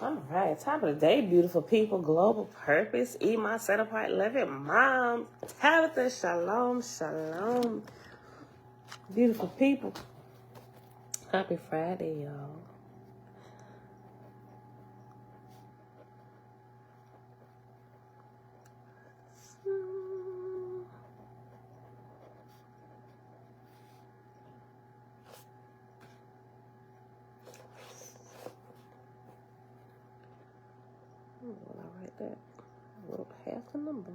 All right, top of the day, beautiful people. Global purpose. Eat my set apart living mom. Tabitha, shalom, shalom. Beautiful people. Happy Friday, y'all. When I write that, I wrote half the number.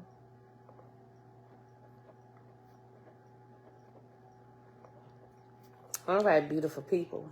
All right, beautiful people.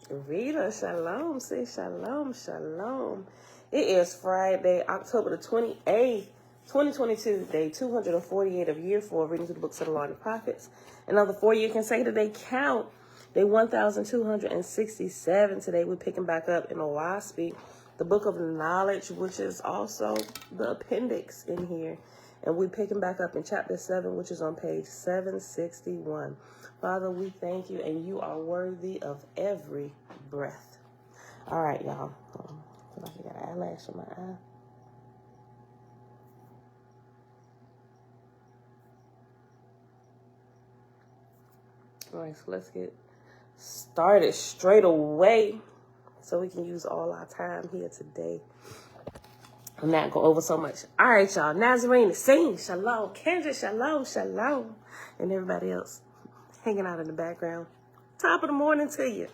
Rita, shalom, say shalom, shalom. It is Friday, October the 28th, 2022, day 248 of year 4, reading through the books of the Law and the Prophets. Another 4-year consecutive count. Day 1,267. Today we're picking back up in Oahspe, the book of knowledge, which is also the appendix in here. And we're picking back up in chapter 7, which is on page 761. Father, we thank you, and you are worthy of every breath. All right, y'all. I feel like I got an eyelash on my eye. All right, so let's get started straight away so we can use all our time here today. I'm not going over so much. All right, y'all. Nazarene, sing. Shalom. Kendra, shalom, shalom. And everybody else hanging out in the background. Top of the morning to you.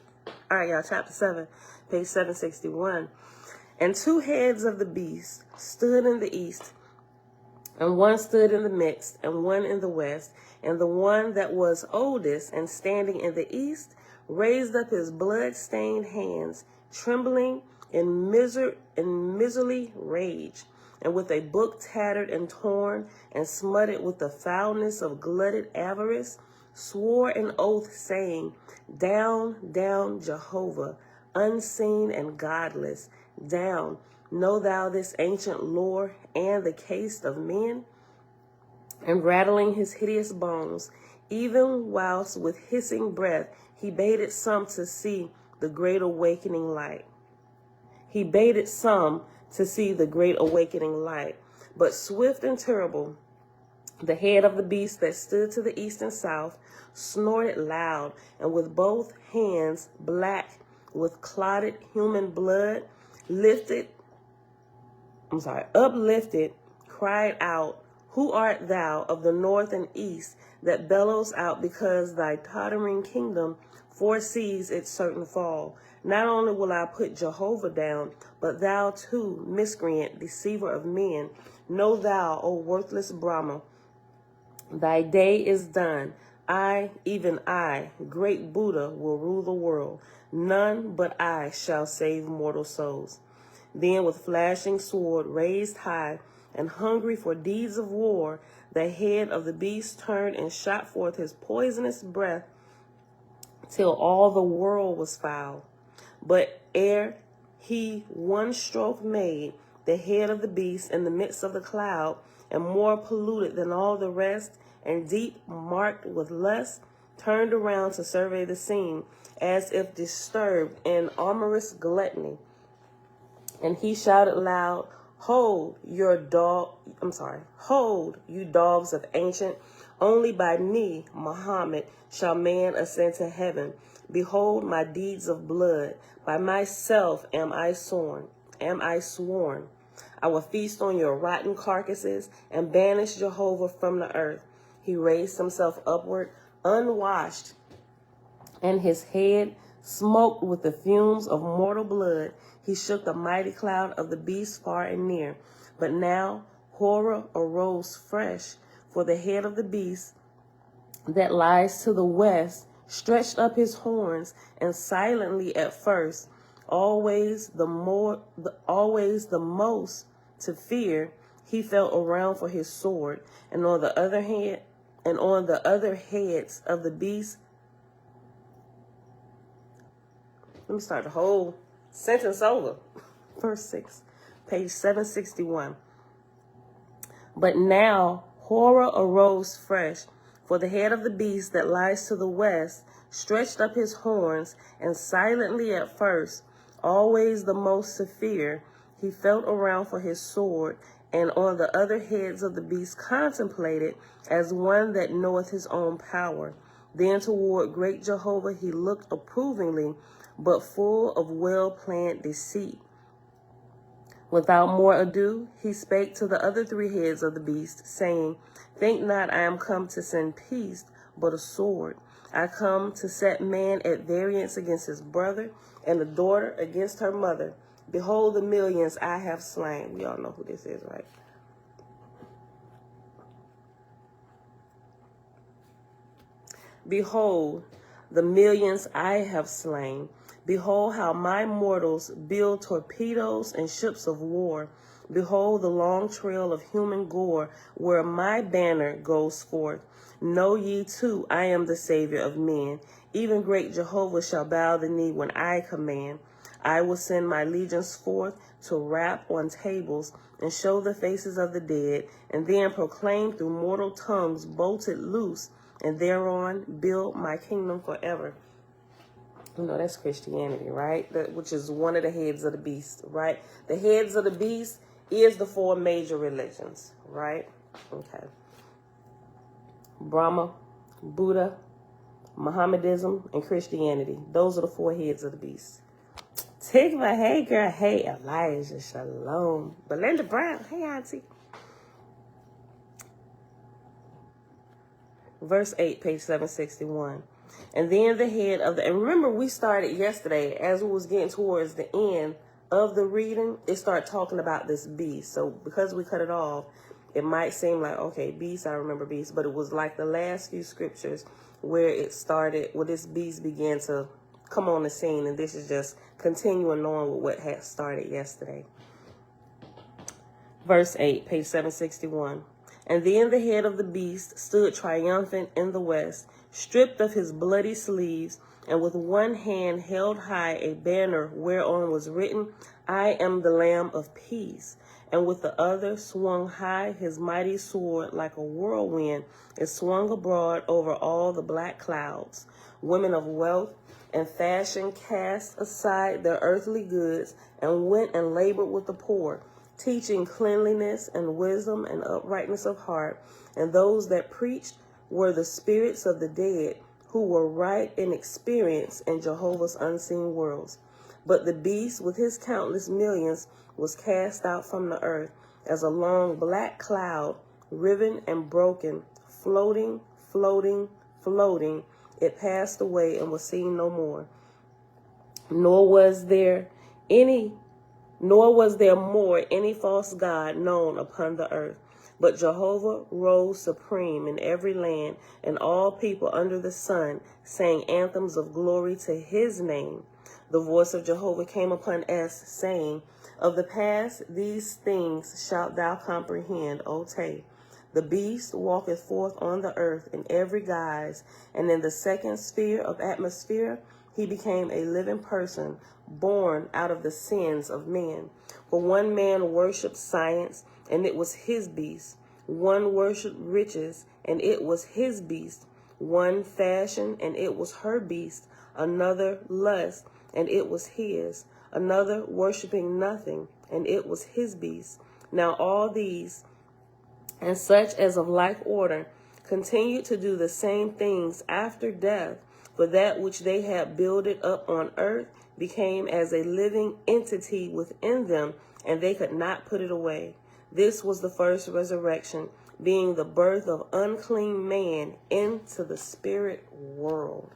All right, y'all. Chapter 7, page 761. And 2 heads of the beast stood in the east, and one stood in the midst, and one in the west. And the one that was oldest and standing in the east raised up his blood-stained hands, trembling in miserly rage, and with a book tattered and torn and smutted with the foulness of glutted avarice, swore an oath, saying, Down, down, Jehovah, unseen and godless, down, know thou this ancient lore and the case of men? And rattling his hideous bones, even whilst with hissing breath he baited some to see the great awakening light. He baited some to see the great awakening light. But swift and terrible, the head of the beast that stood to the east and south snorted loud, and with both hands black with clotted human blood, uplifted, cried out, Who art thou of the north and east that bellows out because thy tottering kingdom foresees its certain fall? Not only will I put Jehovah down, but thou too, miscreant, deceiver of men, know thou, O worthless Brahma, thy day is done. I, even I, great Buddha, will rule the world. None but I shall save mortal souls. Then with flashing sword raised high and hungry for deeds of war, the head of the beast turned and shot forth his poisonous breath till all the world was foul. But ere he one stroke made, the head of the beast in the midst of the cloud, and more polluted than all the rest, and deep marked with lust, turned around to survey the scene, as if disturbed in amorous gluttony. And he shouted loud, Hold, you dogs of ancient, only by me, Muhammad, shall man ascend to heaven. Behold my deeds of blood, by myself am I sworn. I will feast on your rotten carcasses and banish Jehovah from the earth. He raised himself upward, unwashed, and his head smoked with the fumes of mortal blood. He shook the mighty cloud of the beast far and near. But now horror arose fresh, for the head of the beast that lies to the west stretched up his horns, and silently at first, always the most to fear, he felt around for his sword, and on the other heads of the beast. Let me start the whole sentence over. Verse 6, page 761. But now horror arose fresh, for the head of the beast that lies to the west stretched up his horns, and silently at first, always the most severe, he felt around for his sword, and on the other heads of the beast contemplated as one that knoweth his own power. Then toward great Jehovah he looked approvingly, but full of well-planned deceit. Without more ado, he spake to the other three heads of the beast, saying, Think not I am come to send peace, but a sword. I come to set man at variance against his brother, and the daughter against her mother. Behold the millions I have slain. We all know who this is, right? Behold the millions I have slain. Behold how my mortals build torpedoes and ships of war. Behold the long trail of human gore where my banner goes forth. Know ye too, I am the Savior of men. Even great Jehovah shall bow the knee when I command. I will send my legions forth to rap on tables and show the faces of the dead, and then proclaim through mortal tongues bolted loose, and thereon build my kingdom forever. You know, that's Christianity, right? Which is one of the heads of the beast, right? The heads of the beast is the four major religions, right? Okay. Brahma, Buddha, Mohammedanism, and Christianity. Those are the four heads of the beast. Tigma, hey girl, hey Elijah, shalom. Belinda Brown, hey auntie. Verse 8, page 761. And then the head of the, and remember we started yesterday, as we was getting towards the end of the reading, it started talking about this beast. So because we cut it off, it might seem like, okay, beast, I remember beast, but it was like the last few scriptures where it started, where this beast began to come on the scene, and this is just continuing on with what had started yesterday. Verse 8, page 761. And then the head of the beast stood triumphant in the west, stripped of his bloody sleeves, and with one hand held high a banner whereon was written, I am the Lamb of Peace. And with the other swung high his mighty sword like a whirlwind, it swung abroad over all the black clouds. Women of wealth and fashion cast aside their earthly goods and went and labored with the poor, teaching cleanliness and wisdom and uprightness of heart. And those that preached were the spirits of the dead, who were right in experience in Jehovah's unseen worlds. But the beast with his countless millions was cast out from the earth as a long black cloud, riven and broken, floating, floating, floating. It passed away and was seen no more. Nor was there more any false god known upon the earth. But Jehovah rose supreme in every land, and all people under the sun sang anthems of glory to his name. The voice of Jehovah came upon us, saying, Of the past these things shalt thou comprehend, O Tay. The beast walketh forth on the earth in every guise, and in the second sphere of atmosphere he became a living person, born out of the sins of men. For one man worshipped science, and it was his beast. One worshipped riches, and it was his beast. One fashion, and it was her beast. Another lust, and it was his. Another worshipping nothing, and it was his beast. Now all these, and such as of like order, continued to do the same things after death, for that which they had builded up on earth became as a living entity within them, and they could not put it away. This was the first resurrection, being the birth of unclean man into the spirit world.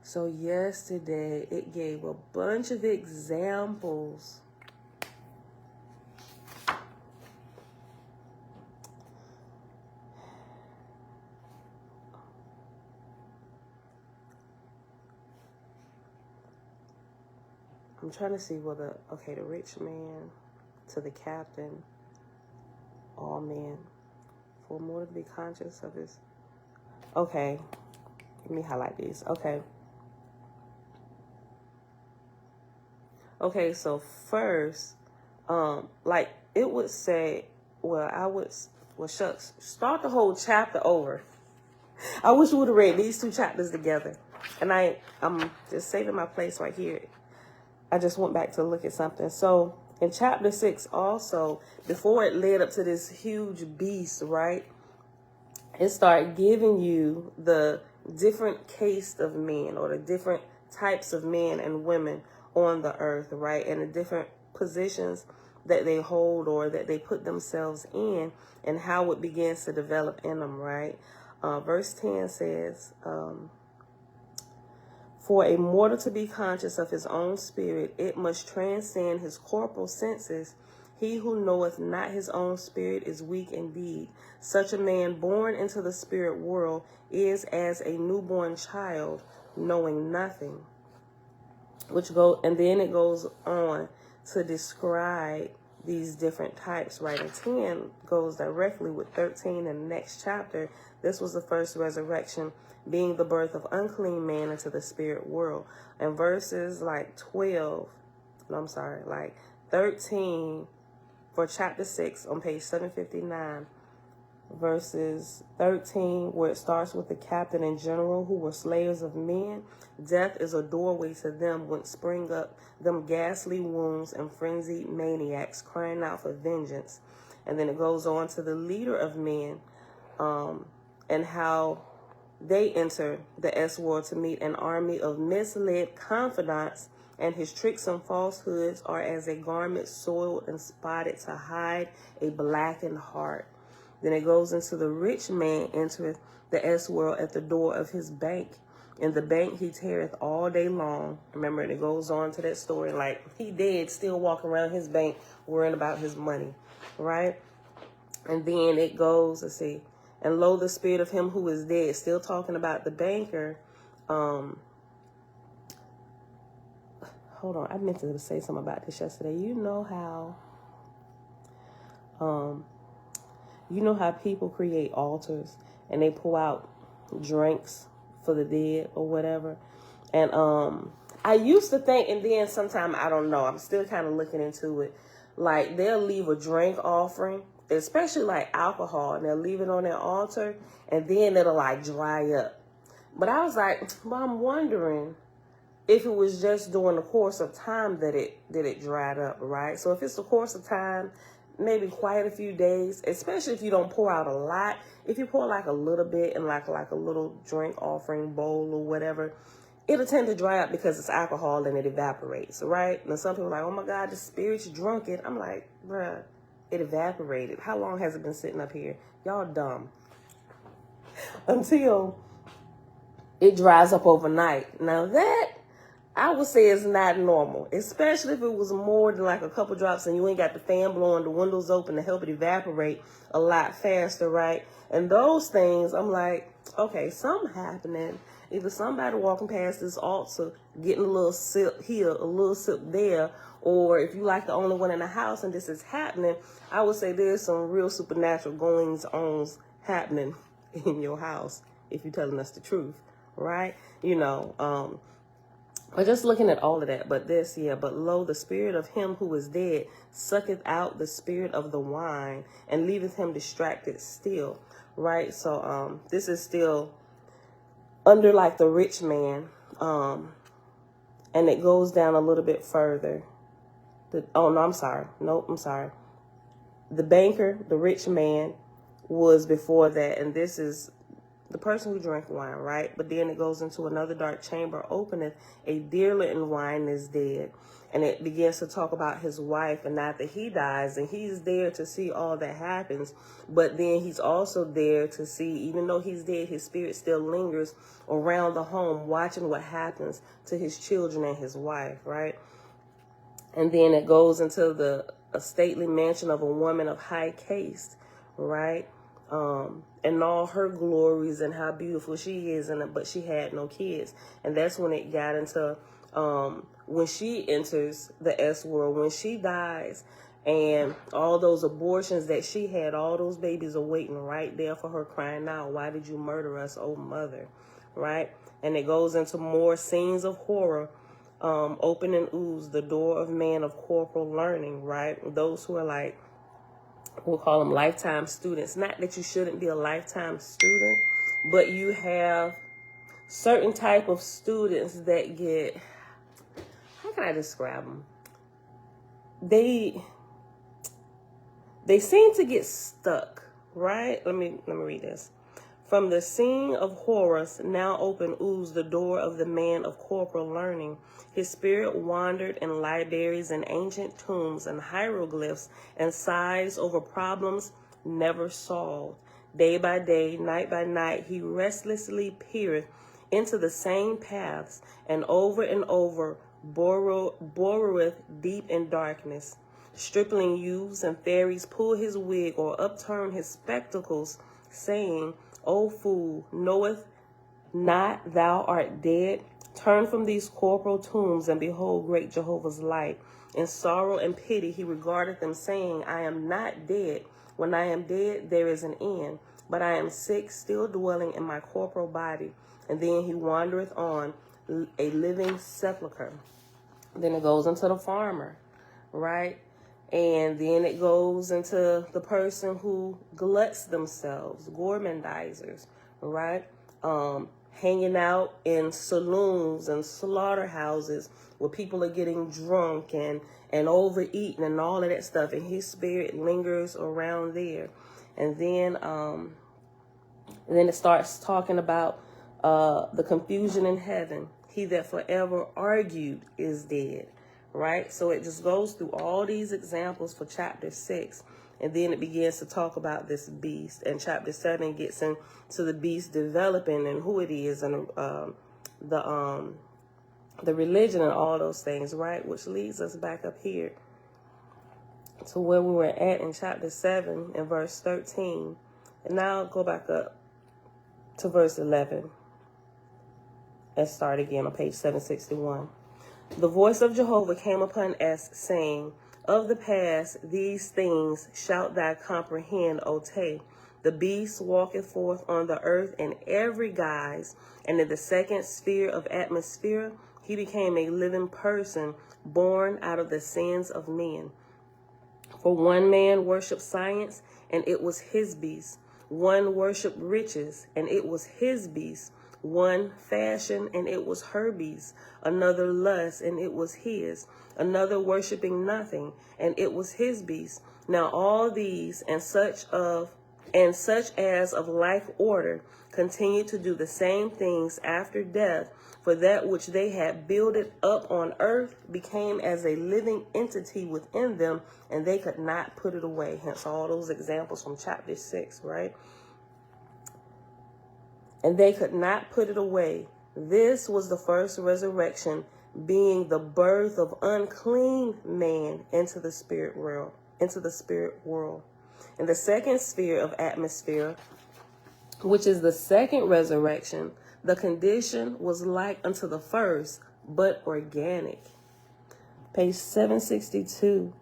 So yesterday it gave a bunch of examples I'm trying to see whether, okay, the rich man to the captain, all men, for more to be conscious of his, okay, let me highlight these, okay. Okay, so first, like it would say, well, Well, shucks, start the whole chapter over. I wish we would have read these 2 chapters together. And I'm just saving my place right here. I just went back to look at something. So in chapter 6 also, before it led up to this huge beast, right? It started giving you the different caste of men, or the different types of men and women on the earth, right? And the different positions that they hold or that they put themselves in, and how it begins to develop in them, right? Verse 10 says, for a mortal to be conscious of his own spirit, it must transcend his corporal senses. He who knoweth not his own spirit is weak indeed. Such a man born into the spirit world is as a newborn child, knowing nothing. And then it goes on to describe these different types, right? And 10 goes directly with 13 in the next chapter. This was the first resurrection, being the birth of unclean man into the spirit world. And verses like 13 for chapter 6 on page 759, verses 13, where it starts with the captain and general who were slayers of men. Death is a doorway to them, whence spring up them ghastly wounds and frenzied maniacs crying out for vengeance. And then it goes on to the leader of men, and how they enter the S world to meet an army of misled confidants, and his tricks and falsehoods are as a garment soiled and spotted to hide a blackened heart. Then it goes into the rich man entereth the S world at the door of his bank. In the bank he tarrieth all day long. Remember, it goes on to that story, like he dead, still walking around his bank worrying about his money, right? And then it goes, let's see, and lo, the spirit of him who is dead, still talking about the banker. Hold on, I meant to say something about this yesterday. You know how people create altars and they pull out drinks for the dead or whatever. And I used to think, and then sometime, I don't know, I'm still kind of looking into it, like they'll leave a drink offering, especially like alcohol, and they'll leave it on their altar, and then it'll like dry up. But I was like, well, I'm wondering if it was just during the course of time that it dried up, right? So if it's the course of time, maybe quite a few days, especially if you don't pour out a lot. If you pour like a little bit in like a little drink offering bowl or whatever, it'll tend to dry up because it's alcohol and it evaporates, right? And some people are like, oh my God, the spirit's drunk it. I'm like, bruh, it evaporated. How long has it been sitting up here? Y'all dumb. Until it dries up overnight. Now that, I would say, is not normal, especially if it was more than like a couple drops and you ain't got the fan blowing, the windows open to help it evaporate a lot faster, right? And those things, I'm like, okay, something happening. Either somebody walking past this altar, getting a little sip here, a little sip there, or if you like the only one in the house and this is happening, I would say there's some real supernatural goings-ons happening in your house, if you're telling us the truth, right? You know, but just looking at all of that, but this, yeah, but lo, the spirit of him who is dead sucketh out the spirit of the wine and leaveth him distracted still, right? So this is still under like the rich man, and it goes down a little bit further. The banker, the rich man, was before that, and this is the person who drank wine, right? But then it goes into another dark chamber, openeth, a dearlet in wine is dead. And it begins to talk about his wife, and after he dies, and he's there to see all that happens. But then he's also there to see, even though he's dead, his spirit still lingers around the home, watching what happens to his children and his wife, right? And then it goes into a stately mansion of a woman of high caste, right? And all her glories and how beautiful she is, but she had no kids. And that's when it got into when she enters the S world, when she dies, and all those abortions that she had, all those babies are waiting right there for her, crying out, why did you murder us, oh mother, right? And it goes into more scenes of horror. Open and ooze the door of man of corporal learning, right? Those who are like we'll call them lifetime students. Not that you shouldn't be a lifetime student, but you have certain type of students that get, how can I describe them? They seem to get stuck, right? Let me read this. From the scene of horrors, now open oozed the door of the man of corporal learning. His spirit wandered in libraries and ancient tombs and hieroglyphs and sighs over problems never solved. Day by day, night by night, he restlessly peereth into the same paths and over borroweth deep in darkness. Stripling youths and fairies pull his wig or upturn his spectacles, saying, O fool, knoweth not thou art dead? Turn from these corporal tombs and behold great Jehovah's light. In sorrow and pity he regardeth them, saying, I am not dead. When I am dead, there is an end. But I am sick, still dwelling in my corporal body. And then he wandereth on, a living sepulchre. Then it goes into the farmer, right? And then it goes into the person who gluts themselves, gourmandizers, right? Hanging out in saloons and slaughterhouses where people are getting drunk and overeating and all of that stuff. And his spirit lingers around there. And then it starts talking about the confusion in heaven. He that forever argued is dead. Right? So it just goes through all these examples for chapter 6. And then it begins to talk about this beast. And chapter 7 gets into the beast developing and who it is and the religion and all those things, right? Which leads us back up here to where we were at in chapter 7 and verse 13. And now I'll go back up to verse 11 and start again on page 761. The voice of Jehovah came upon us, saying, Of the past these things shalt thou comprehend, O Tay. The beast walketh forth on the earth in every guise, and in the second sphere of atmosphere he became a living person, born out of the sins of men. For one man worshipped science, and it was his beast. One worshipped riches, and it was his beast. One fashion, and it was her beast. Another lust, and it was his. Another worshiping nothing, and it was his beast. Now all these and such as of like order continue to do the same things after death, for that which they had builded up on earth became as a living entity within them, and they could not put it away. Hence all those examples from chapter 6, right? And they could not put it away. This was the first resurrection, being the birth of unclean man into the spirit world. In the second sphere of atmosphere, which is the second resurrection, the condition was like unto the first, but organic. Page 762.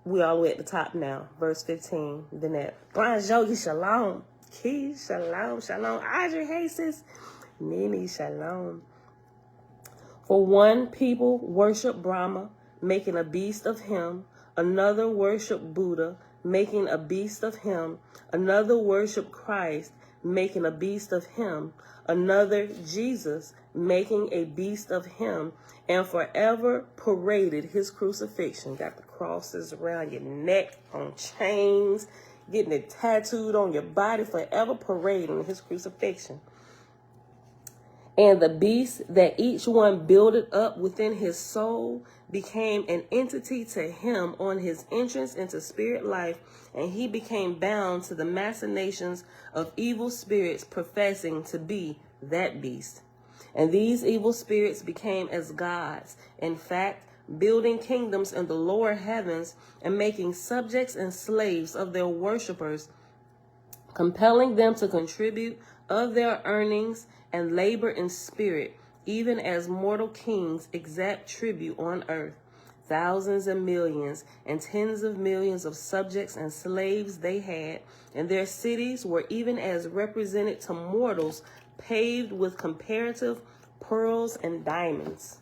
We all the way at the top now. Verse 15. Danette. Bonjour, shalom. Key, shalom, shalom. Audrey, hey sis. Nini, shalom. For one people worship Brahma, making a beast of him. Another worship Buddha, making a beast of him. Another worship Christ, making a beast of him. Another Jesus, making a beast of him. And forever paraded his crucifixion. Got the crosses around your neck, on chains, getting it tattooed on your body, forever parading his crucifixion. And the beast that each one builded up within his soul became an entity to him on his entrance into spirit life, and he became bound to the machinations of evil spirits professing to be that beast. And these evil spirits became as gods, in fact, building kingdoms in the lower heavens and making subjects and slaves of their worshippers, compelling them to contribute of their earnings and labor in spirit, even as mortal kings exact tribute on earth. Thousands and millions and tens of millions of subjects and slaves they had, and their cities were even as represented to mortals, paved with comparative pearls and diamonds.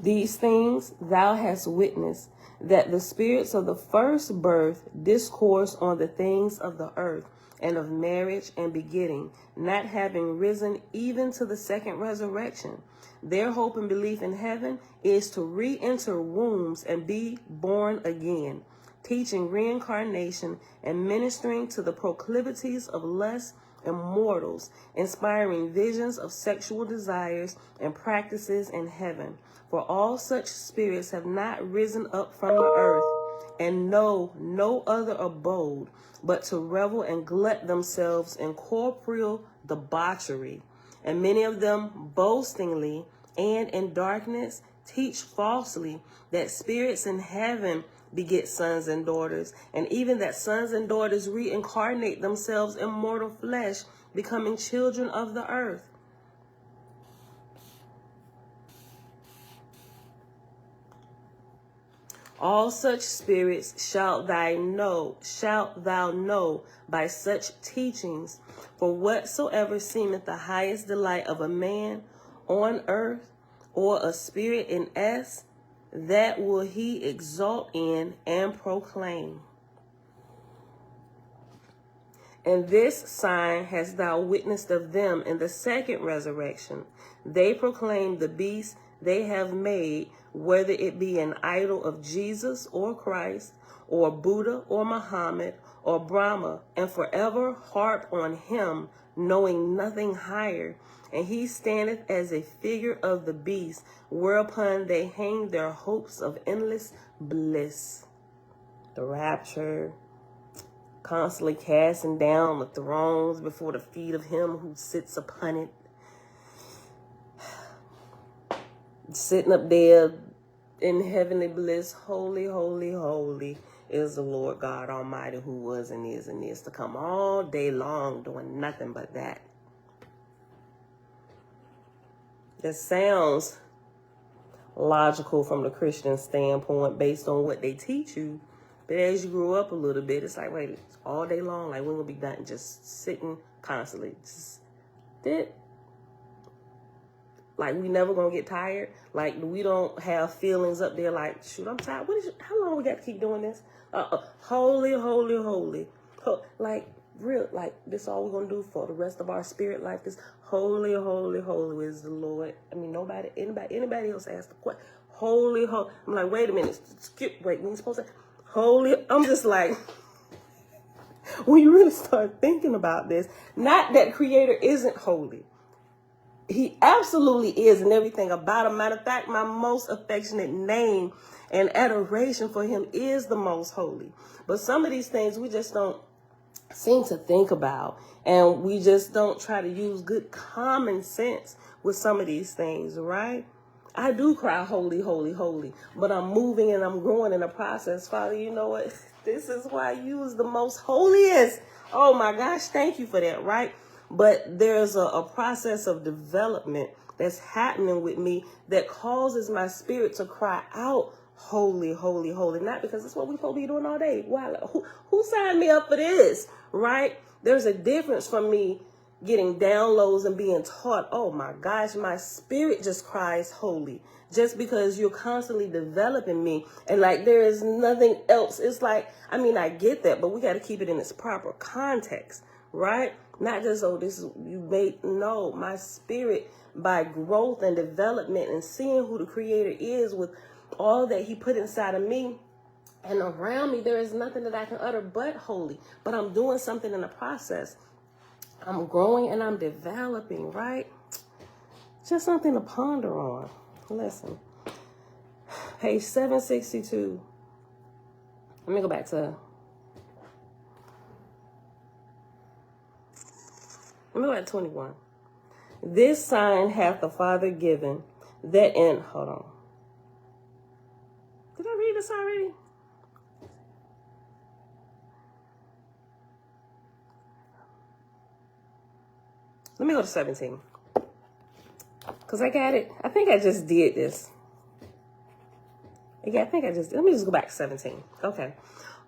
These things thou hast witnessed, that the spirits of the first birth discourse on the things of the earth, and of marriage and begetting, not having risen even to the second resurrection. Their hope and belief in heaven is to re-enter wombs and be born again, teaching reincarnation and ministering to the proclivities of lust and mortals, inspiring visions of sexual desires and practices in heaven. For all such spirits have not risen up from the earth, and know no other abode but to revel and glut themselves in corporeal debauchery. And many of them boastingly and in darkness teach falsely that spirits in heaven beget sons and daughters, and even that sons and daughters reincarnate themselves in mortal flesh, becoming children of the earth. All such spirits shalt thou know by such teachings. For whatsoever seemeth the highest delight of a man on earth, or a spirit in us, that will he exalt in and proclaim. And this sign hast thou witnessed of them in the second resurrection. They proclaim the beast they have made, whether it be an idol of Jesus or Christ, or Buddha or Muhammad or Brahma, and forever harp on him, knowing nothing higher. And he standeth as a figure of the beast, whereupon they hang their hopes of endless bliss. The rapture, constantly casting down the thrones before the feet of him who sits upon it. Sitting up there in heavenly bliss, holy, holy, holy is the Lord God Almighty, who was and is to come, all day long doing nothing but that. That sounds logical from the Christian standpoint based on what they teach you. But as you grow up a little bit, it's like, wait, it's all day long. Like, we're going to be done just sitting constantly. Just that. Like, we never going to get tired. Like, we don't have feelings up there like, shoot, I'm tired. How long we got to keep doing this? Holy, holy, holy. Like, real, like, this all we're going to do for the rest of our spirit life. This holy, holy, holy is the Lord. I mean, anybody else asked the question. Holy, holy. I'm like, wait a minute. Wait, we ain't supposed to. Holy. I'm just like, when you really start thinking about this, not that Creator isn't holy. He absolutely is, and everything about him. Matter of fact, my most affectionate name and adoration for him is the most holy. But some of these things we just don't seem to think about, and we just don't try to use good common sense with some of these things, right? I do cry, holy, holy, holy, but I'm moving and I'm growing in the process. Father, you know what? This is why you is the most holiest. Oh my gosh, thank you for that, right? But there's a process of development that's happening with me that causes my spirit to cry out, holy, holy, holy. Not because it's what we're supposed to be doing all day. Wow, who signed me up for this, right? There's a difference from me getting downloads and being taught, oh my gosh, my spirit just cries holy. Just because you're constantly developing me. And like, there is nothing else. It's like, I mean, I get that, but we got to keep it in its proper context, right? Not just, oh, this is, you made, no, my spirit, by growth and development and seeing who the Creator is with all that he put inside of me and around me, there is nothing that I can utter but holy. But I'm doing something in the process. I'm growing and I'm developing, right? Just something to ponder on. Listen, page 762. Let me go back to... Let me go at 21. This sign hath the Father given, that in... Hold on. Did I read this already? Let me go to 17. Because I got it. I think I just did this. Yeah, I think I just... Let me just go back to 17. Okay.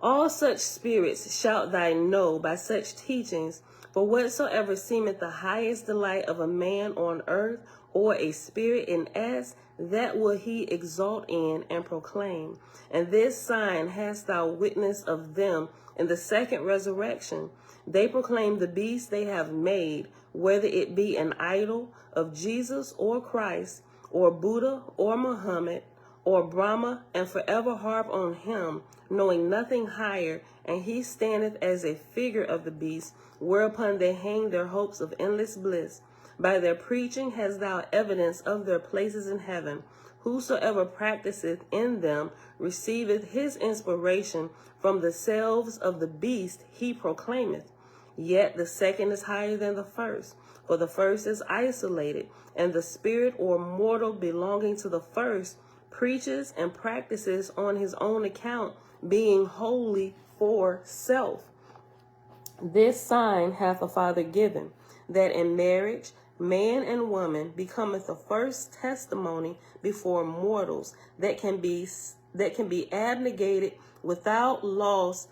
All such spirits shalt thou know by such teachings. For whatsoever seemeth the highest delight of a man on earth, or a spirit in us, that will he exalt in and proclaim. And this sign hast thou witness of them in the second resurrection. They proclaim the beast they have made, whether it be an idol of Jesus or Christ, or Buddha or Muhammad, or Brahma, and forever harp on him, knowing nothing higher, and he standeth as a figure of the beast, whereupon they hang their hopes of endless bliss. By their preaching hast thou evidence of their places in heaven. Whosoever practiseth in them receiveth his inspiration from the selves of the beast he proclaimeth. Yet the second is higher than the first, for the first is isolated, and the spirit or mortal belonging to the first preaches and practices on his own account, being wholly for self. This sign hath the Father given, that in marriage man and woman becometh the first testimony before mortals, that can be abnegated without loss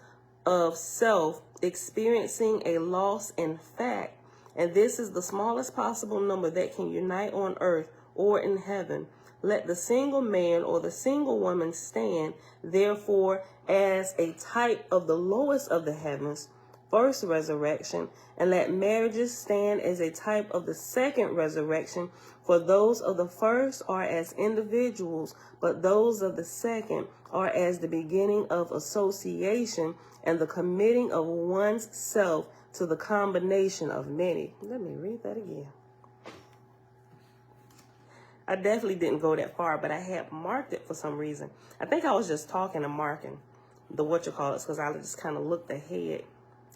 of self, experiencing a loss in fact. And this is the smallest possible number that can unite on earth or in heaven. Let the single man or the single woman stand, therefore, as a type of the lowest of the heavens, first resurrection, and let marriages stand as a type of the second resurrection, for those of the first are as individuals, but those of the second are as the beginning of association and the committing of one's self to the combination of many. Let me read that again. I definitely didn't go that far, but I had marked it for some reason. I think I was just talking and marking the whatchamacallits because I just kind of looked ahead,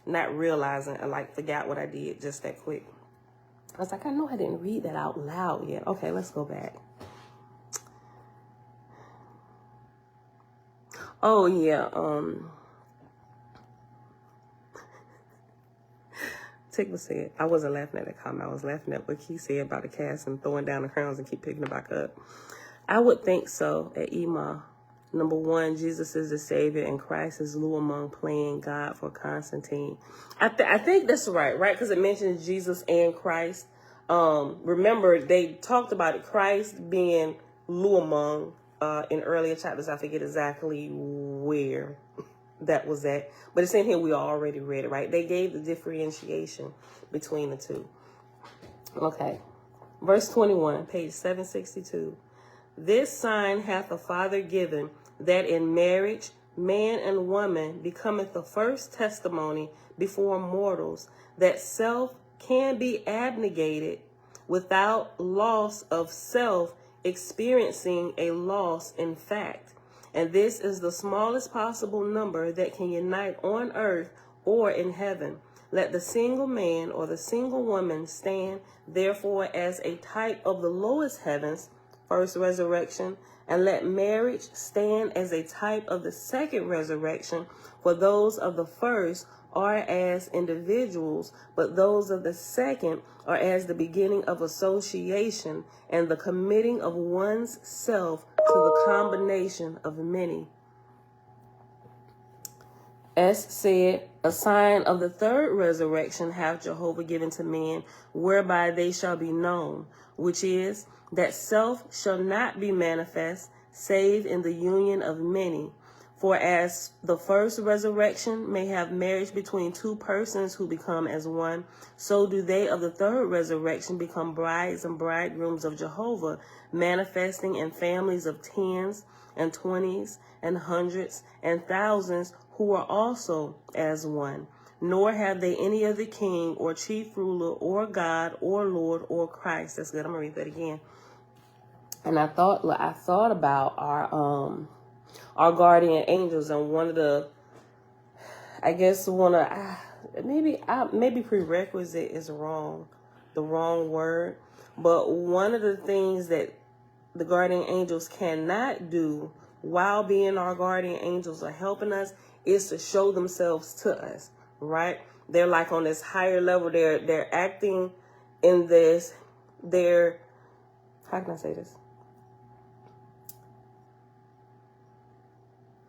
not realizing I forgot what I did just that quick. I was like, I know I didn't read that out loud yet. Okay, let's go back. Oh yeah, Tigma said, I wasn't laughing at that comment. I was laughing at what he said about the cast and throwing down the crowns and keep picking it back up. I would think so at Ema. Number one, Jesus is the Savior and Christ is Luamong playing God for Constantine. I think that's right? Because it mentions Jesus and Christ. Remember, they talked about it, Christ being Luamong in earlier chapters. I forget exactly where that was at. But it's in here, we already read it, right? They gave the differentiation between the two. Okay. Verse 21, page 762. This sign hath the Father given, that in marriage man and woman becometh the first testimony before mortals, that self can be abnegated without loss of self, experiencing a loss in fact. And this is the smallest possible number that can unite on earth or in heaven. Let the single man or the single woman stand, therefore, as a type of the lowest heavens, first resurrection, and let marriage stand as a type of the second resurrection, for those of the first are as individuals, but those of the second are as the beginning of association and the committing of one's self to the combination of many. S said, a sign of the third resurrection hath Jehovah given to men, whereby they shall be known, which is, that self shall not be manifest, save in the union of many. For as the first resurrection may have marriage between two persons who become as one, so do they of the third resurrection become brides and bridegrooms of Jehovah, manifesting in families of tens and twenties and hundreds and thousands, who are also as one. Nor have they any other king or chief ruler or God or Lord or Christ. That's good. I'm gonna read that again. And I thought about our guardian angels, and one of the, maybe prerequisite is wrong, the wrong word, but one of the things that the guardian angels cannot do while being our guardian angels or helping us is to show themselves to us, right? They're like on this higher level. They're acting in this, how can I say this?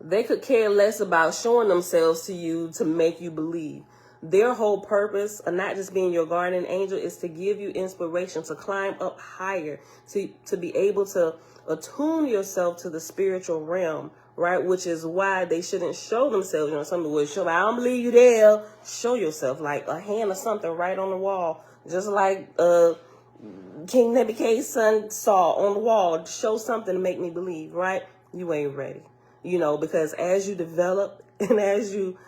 They could care less about showing themselves to you to make you believe. their whole purpose of not just being your guardian angel is to give you inspiration to climb up higher, to be able to attune yourself to the spiritual realm, right? Which is why they shouldn't show themselves. You know, some people would show, I don't believe you there. Show yourself, like a hand or something right on the wall, just like King Nebuchadnezzar's son saw on the wall. Show something to make me believe, right? You ain't ready, you know, because as you develop and as you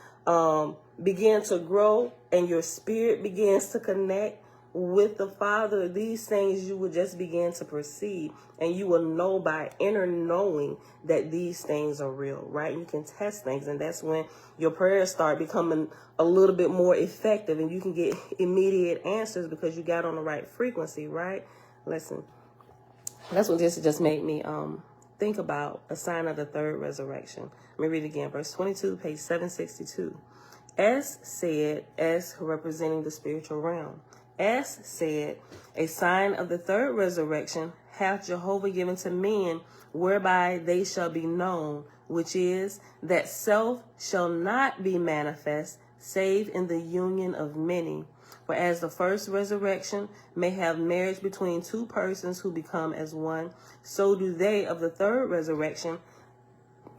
begin to grow and your spirit begins to connect with the Father, these things you will just begin to perceive, and you will know by inner knowing that these things are real, right? You can test things, and that's when your prayers start becoming a little bit more effective, and you can get immediate answers because you got on the right frequency, right? Listen, that's what this just made me think about a sign of the third resurrection. Let me read it again, verse 22, page 762. S said, S representing the spiritual realm. S said, a sign of the third resurrection hath Jehovah given to men, whereby they shall be known, which is that self shall not be manifest, save in the union of many. For as the first resurrection may have marriage between two persons who become as one, so do they of the third resurrection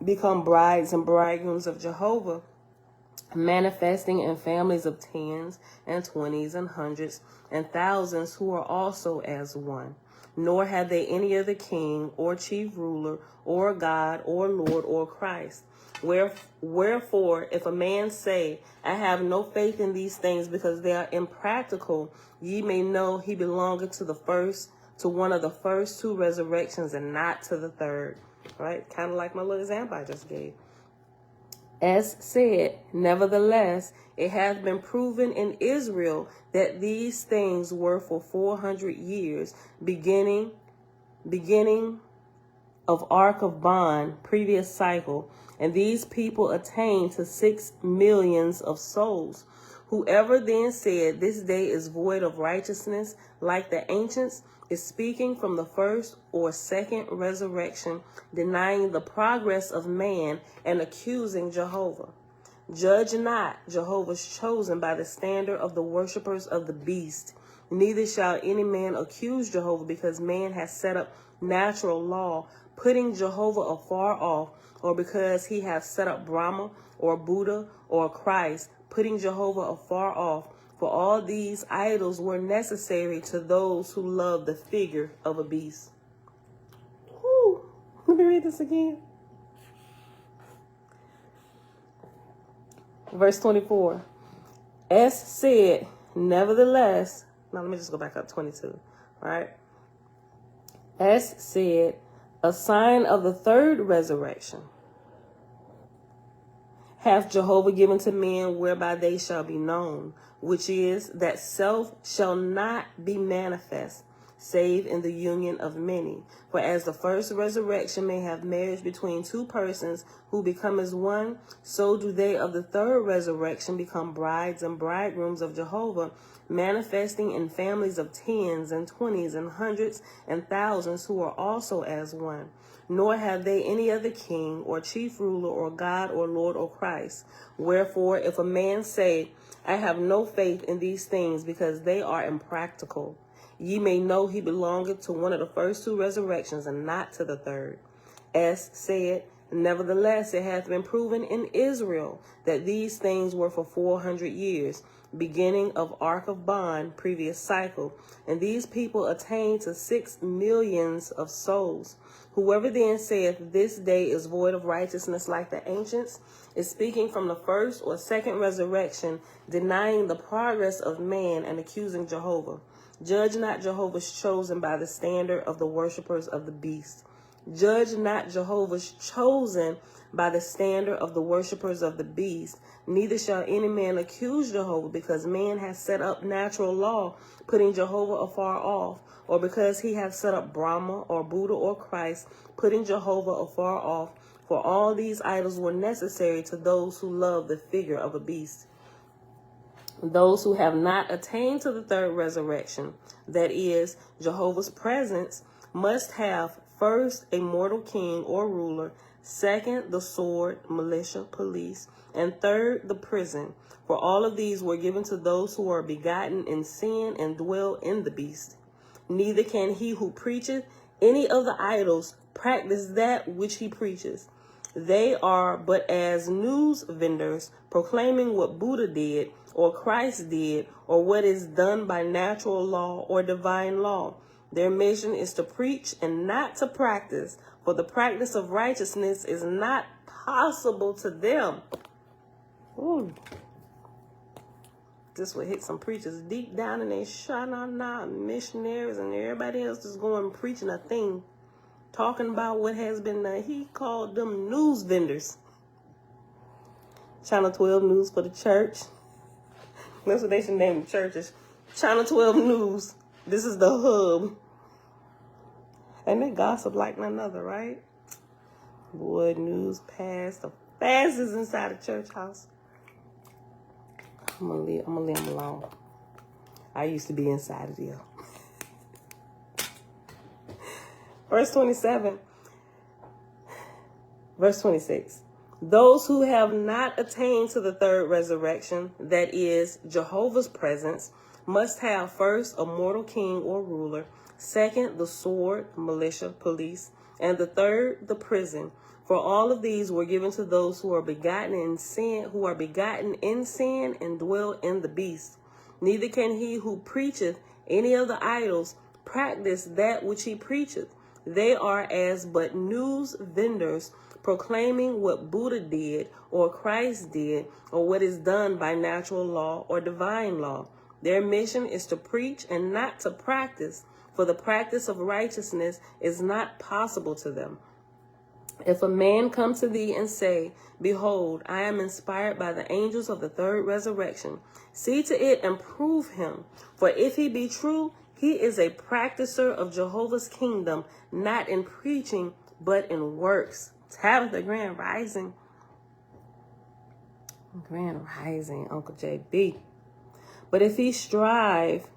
become brides and bridegrooms of Jehovah, manifesting in families of tens and twenties and hundreds and thousands who are also as one. Nor have they any other king or chief ruler or God or Lord or Christ. Wherefore, if a man say, I have no faith in these things because they are impractical, ye may know he belongeth to one of the first two resurrections and not to the third. Right? Kind of like my little example I just gave. As said, nevertheless, it hath been proven in Israel that these things were for 400 years, beginning of Ark of Bond, previous cycle, and these people attained to 6 millions of souls. Whoever then said, this day is void of righteousness, like the ancients, is speaking from the first or second resurrection, denying the progress of man and accusing Jehovah. Judge not Jehovah's chosen by the standard of the worshipers of the beast. Neither shall any man accuse Jehovah, because man has set up natural law, putting Jehovah afar off, or because he hath set up Brahma or Buddha or Christ, putting Jehovah afar off. For all these idols were necessary to those who love the figure of a beast. Whew. Let me read this again. Verse 24. S said, nevertheless, now let me just go back up 22, right? S said, a sign of the third resurrection hath Jehovah given to men, whereby they shall be known, which is that self shall not be manifest, save in the union of many. For as the first resurrection may have marriage between two persons who become as one, so do they of the third resurrection become brides and bridegrooms of Jehovah, manifesting in families of tens and twenties and hundreds and thousands who are also as one. Nor have they any other king or chief ruler or God or Lord or Christ. Wherefore, if a man say, I have no faith in these things because they are impractical, ye may know he belongeth to one of the first two resurrections and not to the third. S said, nevertheless, it hath been proven in Israel that these things were for 400 years, beginning of Ark of Bond, previous cycle, and these people attained to 6 millions of souls. Whoever then saith, this day is void of righteousness like the ancients, is speaking from the first or second resurrection, denying the progress of man and accusing Jehovah. Judge not Jehovah's chosen by the standard of the worshipers of the beast. Judge not Jehovah's chosen by the standard of the worshipers of the beast. Neither shall any man accuse Jehovah, because man has set up natural law, putting Jehovah afar off, or because he hath set up Brahma or Buddha or Christ, putting Jehovah afar off. For all these idols were necessary to those who love the figure of a beast. Those who have not attained to the third resurrection, that is, Jehovah's presence, must have first, a mortal king or ruler. Second, the sword, militia, police. And third, the prison. For all of these were given to those who are begotten in sin and dwell in the beast. Neither can he who preacheth any of the idols practice that which he preaches. They are but as news vendors, proclaiming what Buddha did, or Christ did, or what is done by natural law or divine law. Their mission is to preach and not to practice, for the practice of righteousness is not possible to them. Ooh. This would hit some preachers deep down in their shana missionaries and everybody else is going preaching a thing, talking about what has been done. He called them news vendors. Channel 12 News for the church. That's what they should name the churches. Channel 12 News. This is the hub. And they gossip like none other, right? Boy, news passed the fastest inside the church house. I'm gonna leave them alone. I used to be inside of them. Verse 27. Verse 26. Those who have not attained to the third resurrection, that is, Jehovah's presence, must have first a mortal king or ruler, second, the sword, militia, police, and the third, the prison. For all of these were given to those who are begotten in sin, and dwell in the beast. Neither can he who preacheth any of the idols practice that which he preacheth. They are as but news vendors, proclaiming what Buddha did, or Christ did, or what is done by natural law or divine law. Their mission is to preach and not to practice, for the practice of righteousness is not possible to them. If a man come to thee and say, Behold, I am inspired by the angels of the third resurrection, see to it and prove him. For if he be true, he is a practicer of Jehovah's kingdom, not in preaching, but in works. Tabitha, Grand Rising. Grand Rising, Uncle JB. But if he strive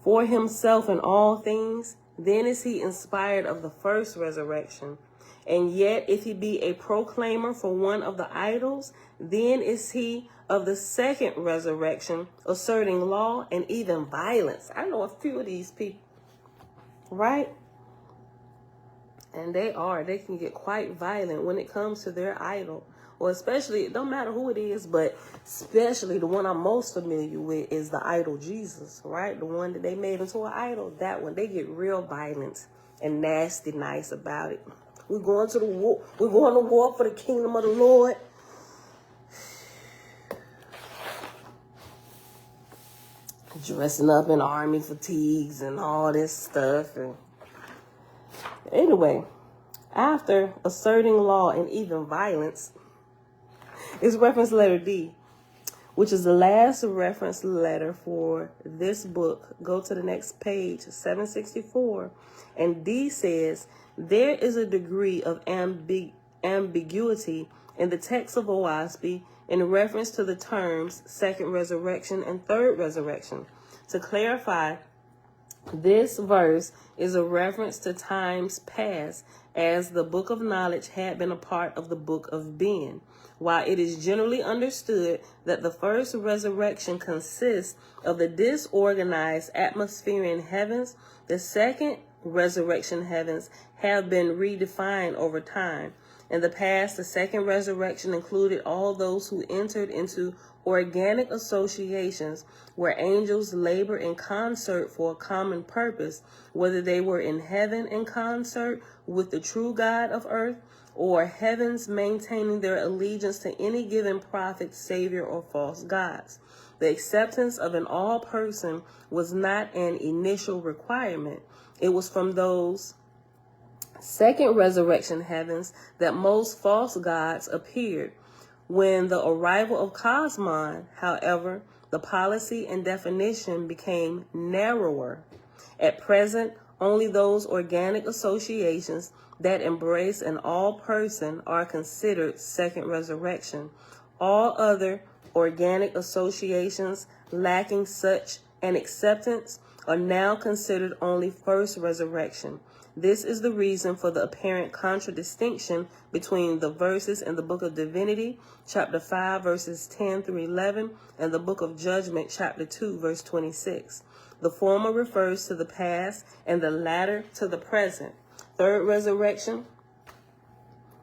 for himself in all things, then is he inspired of the first resurrection. And yet, if he be a proclaimer for one of the idols, then is he of the second resurrection, asserting law and even violence. I know a few of these people, right? And they can get quite violent when it comes to their idol. Or especially, it don't matter who it is, but especially the one I'm most familiar with is the idol Jesus, right? The one that they made into an idol, that one, they get real violent and nasty nice about it. We're going to war for the kingdom of the Lord. Dressing up in army fatigues and all this stuff. And anyway, after asserting law and even violence, is reference letter D, which is the last reference letter for this book. Go to the next page, 764. And D says, there is a degree of ambiguity in the text of Oahspe in reference to the terms second resurrection and third resurrection. To clarify, this verse is a reference to times past, as the book of knowledge had been a part of the book of being. While it is generally understood that the first resurrection consists of the disorganized Atmospherean heavens, the second resurrection heavens have been redefined over time. In the past, the second resurrection included all those who entered into organic associations where angels labor in concert for a common purpose, whether they were in heaven in concert with the true God of earth, or heavens maintaining their allegiance to any given prophet, savior, or false gods. The acceptance of an all person was not an initial requirement. It was from those second resurrection heavens that most false gods appeared. When the arrival of Cosmon, however, the policy and definition became narrower. At present, only those organic associations that embrace an all person are considered second resurrection. All other organic associations lacking such an acceptance are now considered only first resurrection. This is the reason for the apparent contradistinction between the verses in the book of Divinity, chapter 5, verses 10 through 11, and the book of Judgment, chapter 2, verse 26. The former refers to the past and the latter to the present. Third resurrection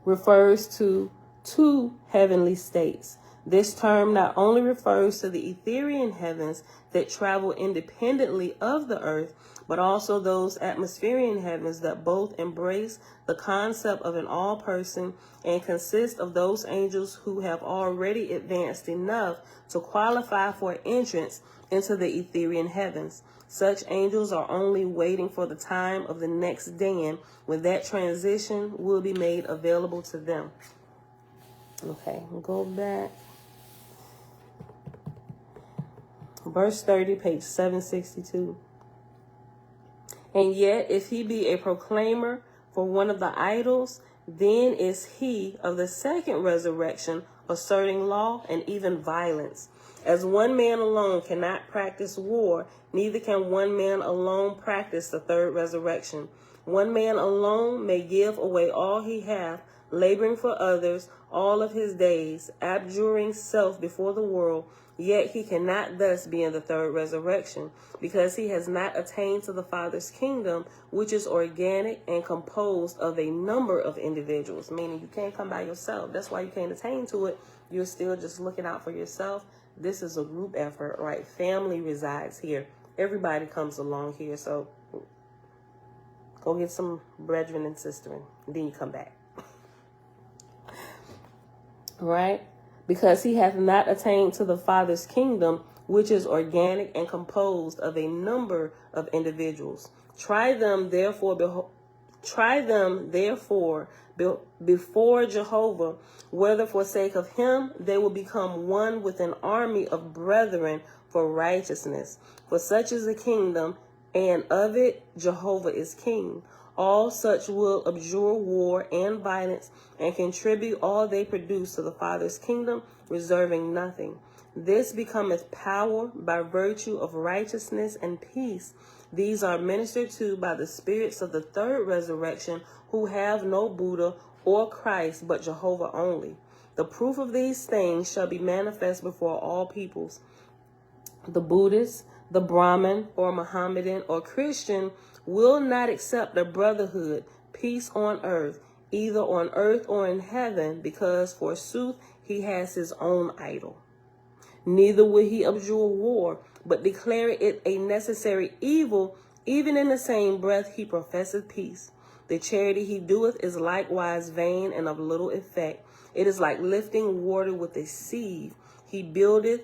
refers to two heavenly states. This term not only refers to the ethereal heavens that travel independently of the earth, but also those atmospheric heavens that both embrace the concept of an all-person and consist of those angels who have already advanced enough to qualify for entrance into the ethereal heavens. Such angels are only waiting for the time of the next day when that transition will be made available to them. Okay, go back. Verse 30, page 762. And yet, if he be a proclaimer for one of the idols, then is he of the second resurrection, asserting law and even violence. As one man alone cannot practice war, neither can one man alone practice the third resurrection. One man alone may give away all he hath, laboring for others all of his days, abjuring self before the world, yet he cannot thus be in the third resurrection, because he has not attained to the Father's kingdom, which is organic and composed of a number of individuals, meaning you can't come by yourself. That's why you can't attain to it. You're still just looking out for yourself. This is a group effort, right? Family resides here. Everybody comes along here, so go get some brethren and sisterin, and then you come back. Right? Because he hath not attained to the Father's kingdom, which is organic and composed of a number of individuals. Try them, therefore, before Jehovah, whether for sake of him they will become one with an army of brethren for righteousness. For such is the kingdom, and of it Jehovah is king. All such will abjure war and violence and contribute all they produce to the Father's kingdom, reserving nothing. This becometh power by virtue of righteousness and peace. These are ministered to by the spirits of the third resurrection, who have no Buddha or Christ, but Jehovah only. The proof of these things shall be manifest before all peoples. The Buddhist, the Brahmin, or Mohammedan, or Christian will not accept the brotherhood, peace on earth, either on earth or in heaven, because forsooth he has his own idol. Neither will he abjure war, but declare it a necessary evil, even in the same breath he professeth peace. The charity he doeth is likewise vain and of little effect. It is like lifting water with a sieve. He buildeth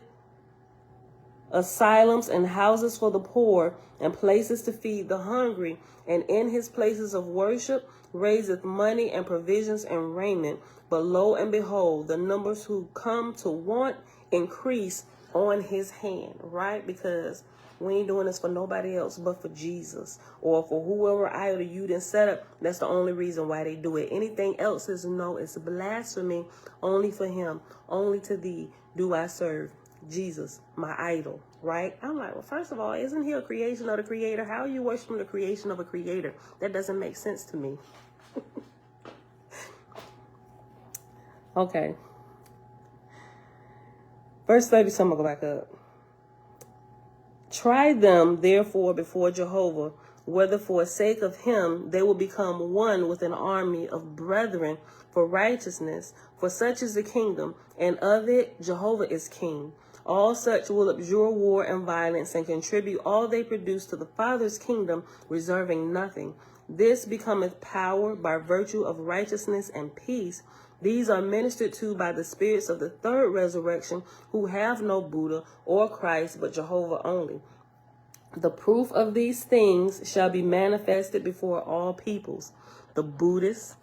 asylums and houses for the poor, and places to feed the hungry, and in his places of worship raiseth money and provisions and raiment. But lo and behold, the numbers who come to want increase on his hand, right? Because we ain't doing this for nobody else but for Jesus, or for whoever idol you didn't set up. That's the only reason why they do it. Anything else is no, it's blasphemy. Only for him, only to thee do I serve. Jesus, my idol, right? I'm like, well, first of all, isn't he a creation of the creator? How are you worshiping the creation of a creator? That doesn't make sense to me. Okay. Verse 30, so I'm going to go back up. Try them, therefore, before Jehovah, whether for sake of him they will become one with an army of brethren for righteousness. For such is the kingdom, and of it Jehovah is king. All such will abjure war and violence and contribute all they produce to the Father's kingdom, reserving nothing. This becometh power by virtue of righteousness and peace. These are ministered to by the spirits of the third resurrection, who have no Buddha or Christ, but Jehovah only. The proof of these things shall be manifested before all peoples. The Buddhist,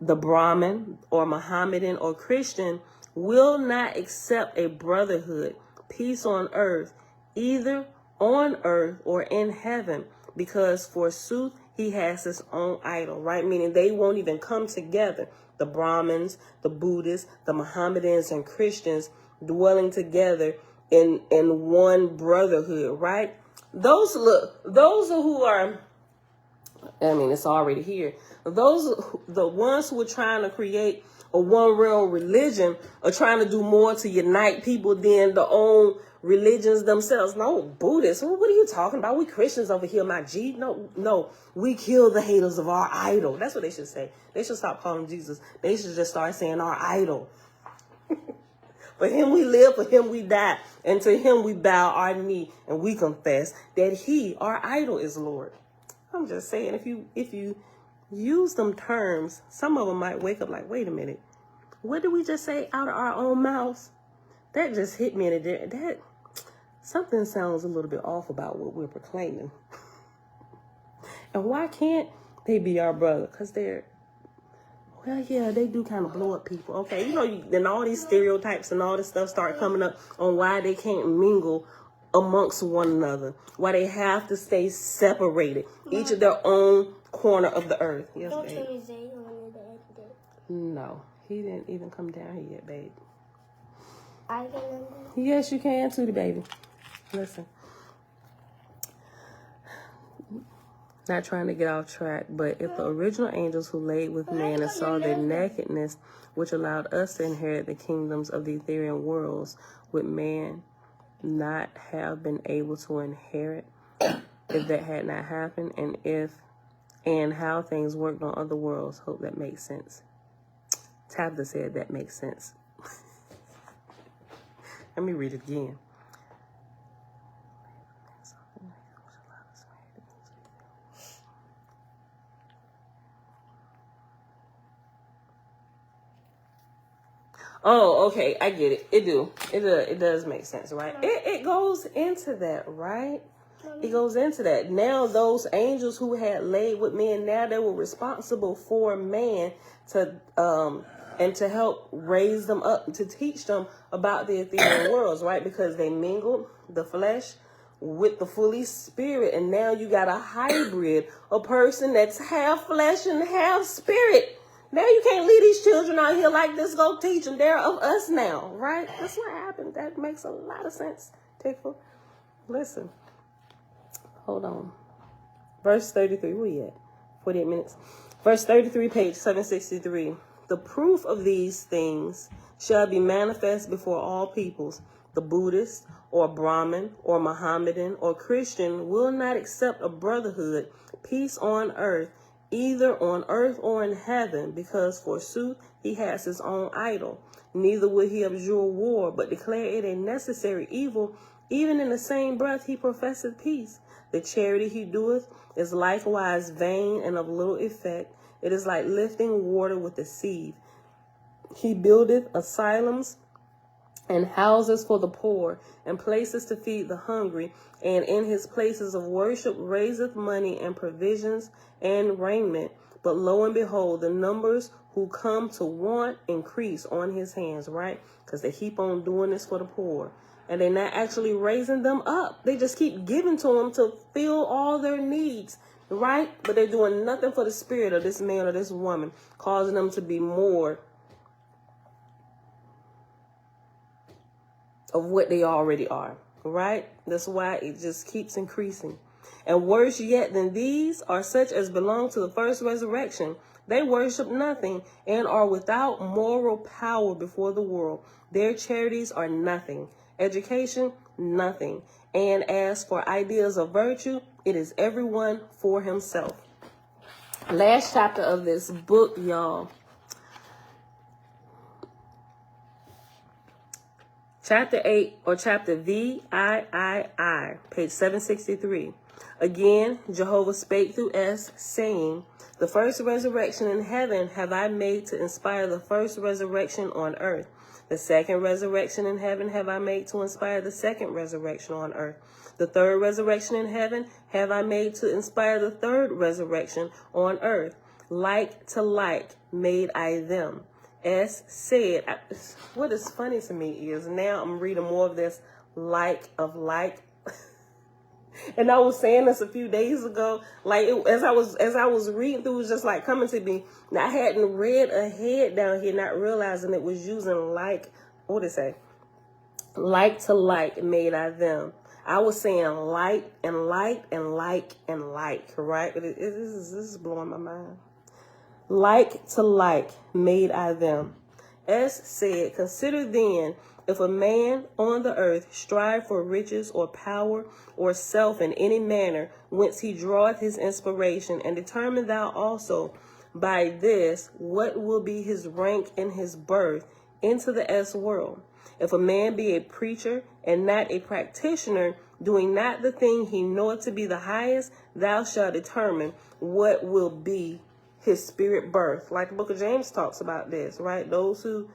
the Brahmin, or Mohammedan, or Christian will not accept a brotherhood, peace on earth, either on earth or in heaven, because forsooth he has his own idol, right? Meaning they won't even come together. The Brahmins, the Buddhists, the Mohammedans, and Christians dwelling together in one brotherhood, right? Those who are I mean, it's already here. The ones who are trying to create a one real religion are trying to do more to unite people than their own religions themselves. No, Buddhists. What are you talking about? We Christians over here, my G. No. We kill the haters of our idol. That's what they should say. They should stop calling Jesus. They should just start saying our idol. For him we live, for him we die, and to him we bow our knee and we confess that he, our idol, is Lord. I'm just saying, if you use them terms, some of them might wake up like, wait a minute, what did we just say out of our own mouths? That just hit me, and that something sounds a little bit off about what we're proclaiming. And why can't they be our brother? Because they do kind of blow up people. Okay, then all these stereotypes and all this stuff start coming up on why they can't mingle amongst one another, why they have to stay separated, each of their own corner of the earth. Yes, don't babe. tell me Zay wanted to edit it. No, he didn't even come down here yet, babe. I can end it? Yes, you can too, baby. Listen. Not trying to get off track, but if the original angels who laid with man and saw their nakedness, which allowed us to inherit the kingdoms of the ethereal worlds, would man not have been able to inherit if that had not happened? And how things worked on other worlds? Hope that makes sense. Tabitha said that makes sense. Let me read it again. Oh, okay, I get it. It does make sense, right? It goes into that, right? It goes into that. Now those angels who had laid with men, now they were responsible for man to and to help raise them up, to teach them about the ethereal worlds, right? Because they mingled the flesh with the Holy Spirit, and now you got a hybrid, a person that's half flesh and half spirit. Now you can't leave these children out here like this. Go teach them. They're of us now, right? That's what happened. That makes a lot of sense, Tickful. Listen. Hold on. Verse 33. Where you at? 48 minutes. Verse 33, page 763. The proof of these things shall be manifest before all peoples. The Buddhist or Brahmin or Mohammedan or Christian will not accept a brotherhood, peace on earth, either on earth or in heaven, because forsooth he has his own idol. Neither will he abjure war, but declare it a necessary evil. Even in the same breath he professeth peace. The charity he doeth is likewise vain and of little effect. It is like lifting water with a sieve. He buildeth asylums and houses for the poor, and places to feed the hungry, and in his places of worship raiseth money and provisions and raiment. But lo and behold, the numbers who come to want increase on his hands, right? Because they keep on doing this for the poor, and they're not actually raising them up. They just keep giving to them to fill all their needs, right? But they're doing nothing for the spirit of this man or this woman, causing them to be more of what they already are, right? That's why it just keeps increasing. And worse yet than these are such as belong to the first resurrection. They worship nothing and are without moral power before the world. Their charities are nothing. Education, nothing. And as for ideas of virtue, it is everyone for himself. Last chapter of this book, y'all. Chapter 8, or chapter VIII, page 763. Again, Jehovah spake through S, saying, the first resurrection in heaven have I made to inspire the first resurrection on earth. The second resurrection in heaven have I made to inspire the second resurrection on earth. The third resurrection in heaven have I made to inspire the third resurrection on earth. Like to like made I them. S said, what is funny to me is now I'm reading more of this like of like. And I was saying this a few days ago, like as I was reading through, it was just like coming to me. Now, I hadn't read ahead down here, not realizing it was using like, what did it say? Like to like made I them. I was saying light and light and like and like, right? This is blowing my mind. Like to like made I them. As said, consider then, if a man on the earth strive for riches or power or self in any manner, whence he draweth his inspiration, and determine thou also by this what will be his rank in his birth into the S world. If a man be a preacher and not a practitioner, doing not the thing he knoweth to be the highest, thou shalt determine what will be his spirit birth. Like the book of James talks about this, right? Those who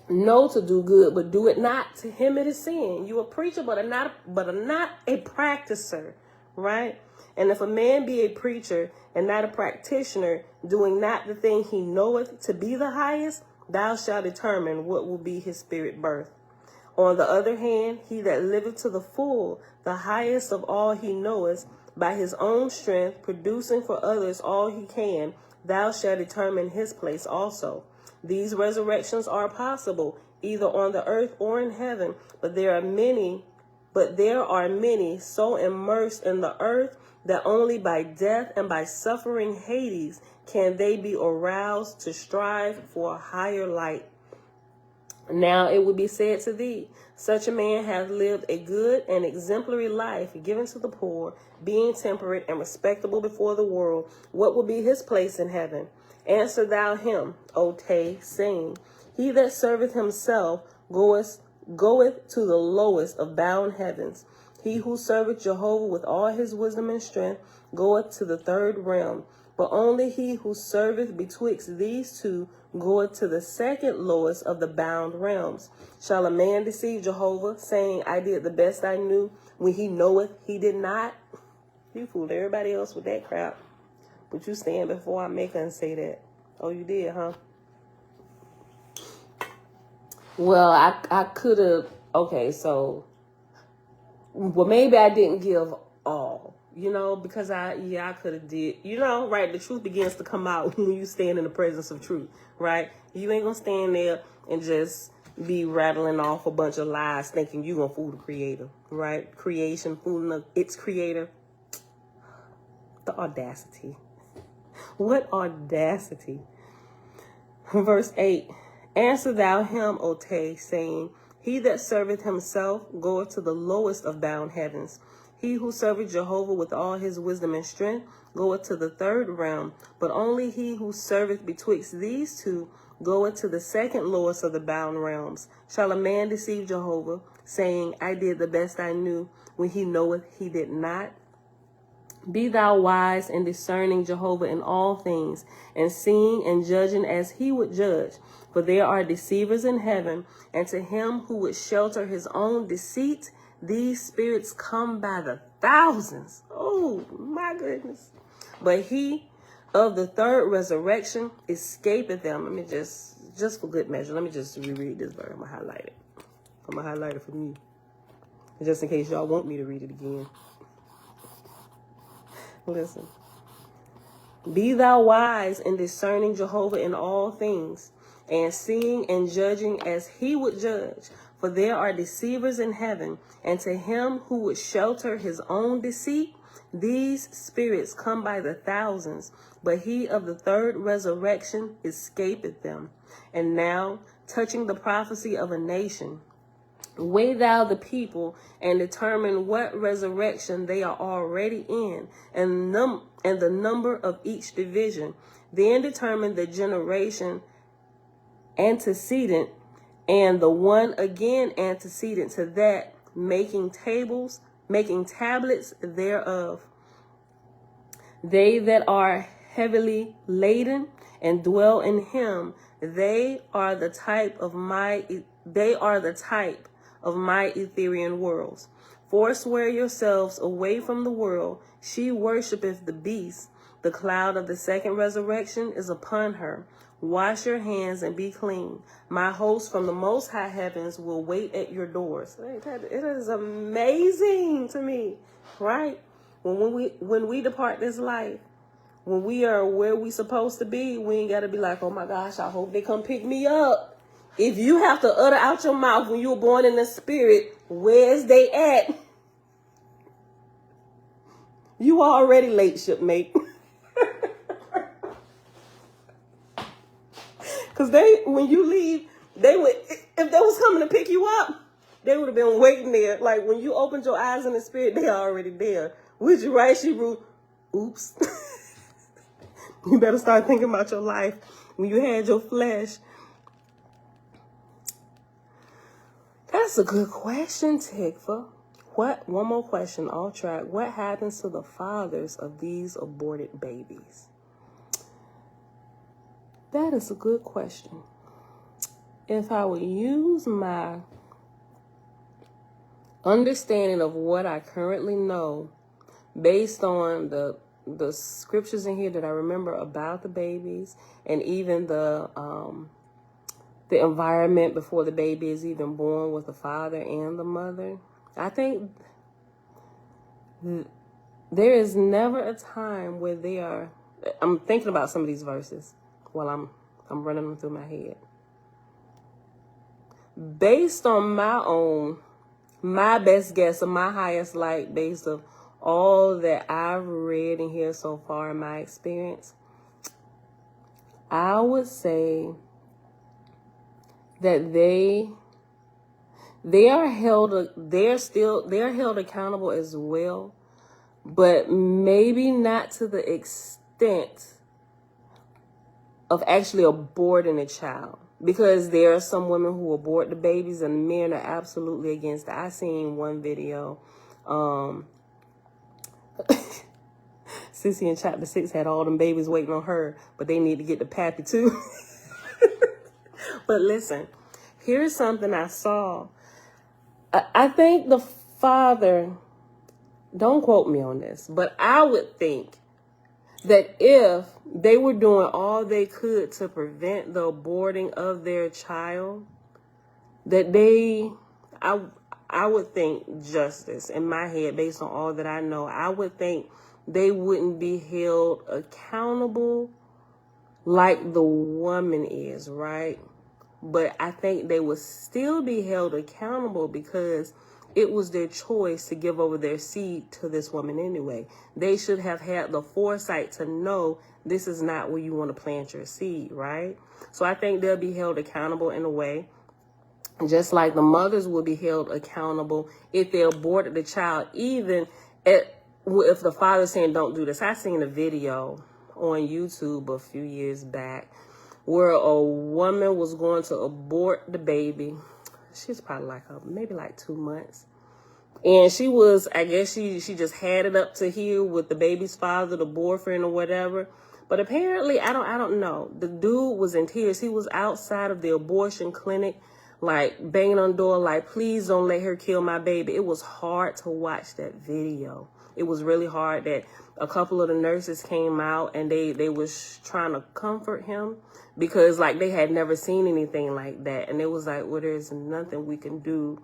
know to do good, but do it not, to him it is sin. You a preacher, but are not a practicer, right? And if a man be a preacher and not a practitioner, doing not the thing he knoweth to be the highest, thou shalt determine what will be his spirit birth. On the other hand, he that liveth to the full, the highest of all he knoweth, by his own strength, producing for others all he can, thou shalt determine his place also. These resurrections are possible, either on the earth or in heaven, but there are many so immersed in the earth that only by death and by suffering Hades can they be aroused to strive for a higher light. Now it would be said to thee, such a man hath lived a good and exemplary life, given to the poor, being temperate and respectable before the world. What will be his place in heaven? Answer thou him, O Tay, saying, he that serveth himself goeth to the lowest of bound heavens. He who serveth Jehovah with all his wisdom and strength goeth to the third realm. But only he who serveth betwixt these two goeth to the second lowest of the bound realms. Shall a man deceive Jehovah, saying, I did the best I knew, when he knoweth he did not? You fooled everybody else with that crap. But you stand before I make her and say that. Oh, you did, huh? Well, I could have, okay, so, well, maybe I didn't give all, because I could have did, right? The truth begins to come out when you stand in the presence of truth, right? You ain't gonna stand there and just be rattling off a bunch of lies thinking you gonna fool the creator, right? Creation fooling its creator. The audacity. What audacity. Verse 8. Answer thou him, O Tay, saying, he that serveth himself goeth to the lowest of bound heavens. He who serveth Jehovah with all his wisdom and strength goeth to the third realm. But only he who serveth betwixt these two goeth to the second lowest of the bound realms. Shall a man deceive Jehovah, saying, I did the best I knew, when he knoweth he did not? Be thou wise in discerning Jehovah in all things, and seeing and judging as he would judge. For there are deceivers in heaven, and to him who would shelter his own deceit, these spirits come by the thousands. Oh, my goodness. But he of the third resurrection escapeth them. Let me just for good measure, let me just reread this verse. I'm going to highlight it. I'm going to highlight it for me, just in case y'all want me to read it again. Listen. Be thou wise in discerning Jehovah in all things, and seeing and judging as he would judge. For there are deceivers in heaven, and to him who would shelter his own deceit, these spirits come by the thousands. But he of the third resurrection escapeth them. And now, touching the prophecy of a nation, weigh thou the people and determine what resurrection they are already in, and the number of each division. Then determine the generation antecedent, and the one again antecedent to that, making tablets thereof. They that are heavily laden and dwell in him, they are the type of my Ethereal worlds. Forswear yourselves away from the world. She worshipeth the beast. The cloud of the second resurrection is upon her. Wash your hands and be clean. My host from the most high heavens will wait at your doors. It is amazing to me, right? When we depart this life, when we are where we supposed to be, we ain't got to be like, oh my gosh, I hope they come pick me up. If you have to utter out your mouth when you were born in the spirit, where's they at? You already late, shipmate. Because when you leave, they would, if they was coming to pick you up, they would have been waiting there. Like, when you opened your eyes in the spirit, they already there. Would you, right, Shibru? Oops. You better start thinking about your life when you had your flesh. That's a good question, Tikva. One more question, all track. What happens to the fathers of these aborted babies? That is a good question. If I would use my understanding of what I currently know based on the scriptures in here that I remember about the babies and even the environment before the baby is even born with the father and the mother, I think there is never a time where they are. I'm thinking about some of these verses while I'm running them through my head. Based on my best guess of my highest light, based on all that I've read and heard so far in my experience, I would say that they are held accountable as well, but maybe not to the extent of actually aborting a child. Because there are some women who abort the babies and men are absolutely against it. I seen one video. Sissy in chapter 6 had all them babies waiting on her, but they need to get the pappy too. But listen, here's something I saw. I think the father, don't quote me on this, but I would think that if they were doing all they could to prevent the aborting of their child, that I would think justice in my head, based on all that I know, I would think they wouldn't be held accountable like the woman is, right? But I think they would still be held accountable because it was their choice to give over their seed to this woman anyway. They should have had the foresight to know this is not where you want to plant your seed, right? So I think they'll be held accountable in a way, just like the mothers will be held accountable if they aborted the child, even if the father's saying don't do this. I seen a video on YouTube a few years back where a woman was going to abort the baby. She's probably maybe 2 months. And she was, I guess she just had it up to here with the baby's father, the boyfriend or whatever. But apparently, I don't know. The dude was in tears. He was outside of the abortion clinic, banging on the door, please don't let her kill my baby. It was hard to watch that video. It was really hard that a couple of the nurses came out and they was trying to comfort him because they had never seen anything like that. And it was well, there's nothing we can do.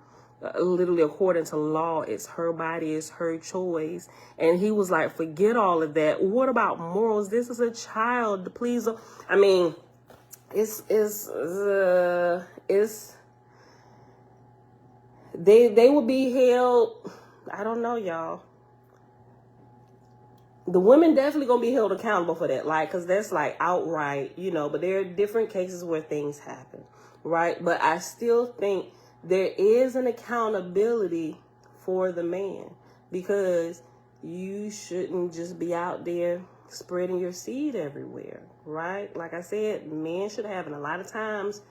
Literally, according to law, it's her body, it's her choice. And he was forget all of that. What about morals? This is a child. Please. I mean, it's they will be held. I don't know, y'all. The women definitely gonna be held accountable for that, because that's outright, but there are different cases where things happen, right? But I still think there is an accountability for the man, because you shouldn't just be out there spreading your seed everywhere, right? Like I said, men should have, and a lot of times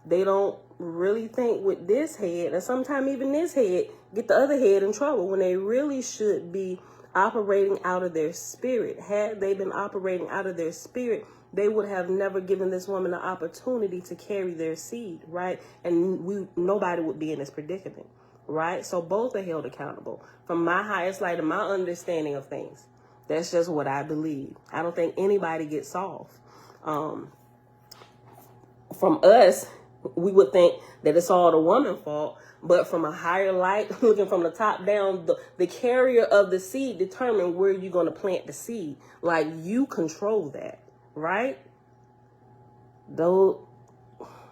they don't really think with this head, and sometimes even this head get the other head in trouble when they really should be operating out of their spirit. Had they been operating out of their spirit, they would have never given this woman an opportunity to carry their seed, right? And nobody would be in this predicament, right? So both are held accountable. From my highest light and my understanding of things, that's just what I believe. I don't think anybody gets off. From us, we would think that it's all the woman's fault. But from a higher light, looking from the top down, the carrier of the seed determine where you're going to plant the seed. You control that, right? Though,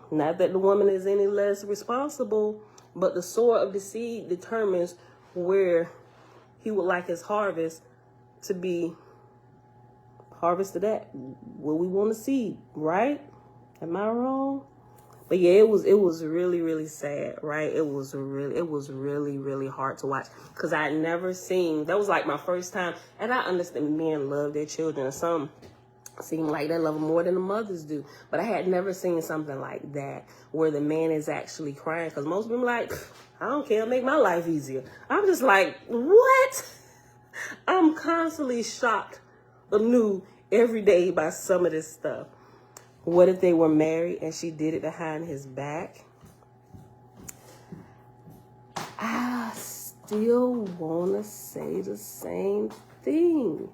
not that the woman is any less responsible, but the sower of the seed determines where he would like his harvest to be harvest of that, what we want to see, right? Am I wrong? But yeah, it was really, really sad, right? It was really, really hard to watch because I had never seen, that was like my first time. And I understand men love their children, and some seem like they love them more than the mothers do. But I had never seen something like that where the man is actually crying, because most women like, I don't care, make my life easier. I'm just like, what? I'm constantly shocked anew every day by some of this stuff. What if they were married and she did it behind his back? I still want to say the same thing.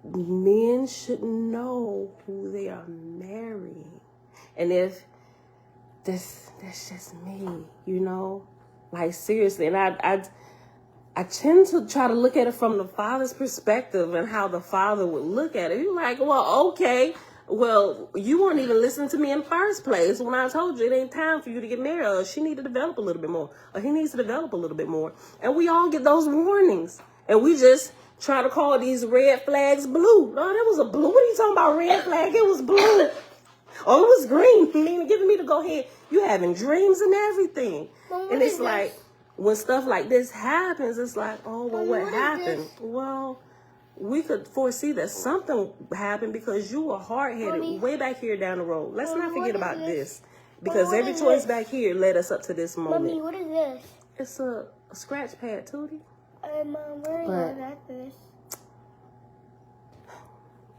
Men should know who they are marrying. And if that's just me, you know? Like, seriously. And I tend to try to look at it from the father's perspective and how the father would look at it. You're like, well, okay. Well, you weren't even listening to me in the first place when I told you it ain't time for you to get married, or she need to develop a little bit more, or he needs to develop a little bit more. And we all get those warnings. And we just try to call these red flags blue. No, that was a blue. What are you talking about, red flag? It was blue. Oh, it was green. Meaning giving me to go ahead. You having dreams and everything. And it's like, when stuff like this happens, it's like, oh, well, what happened? Well, we could foresee that something happened because you were hard-headed way back here down the road. Let's not forget about this. Because every choice back here led us up to this moment. Mommy, what is this? It's a scratch pad, Tootie. I'm worried about this.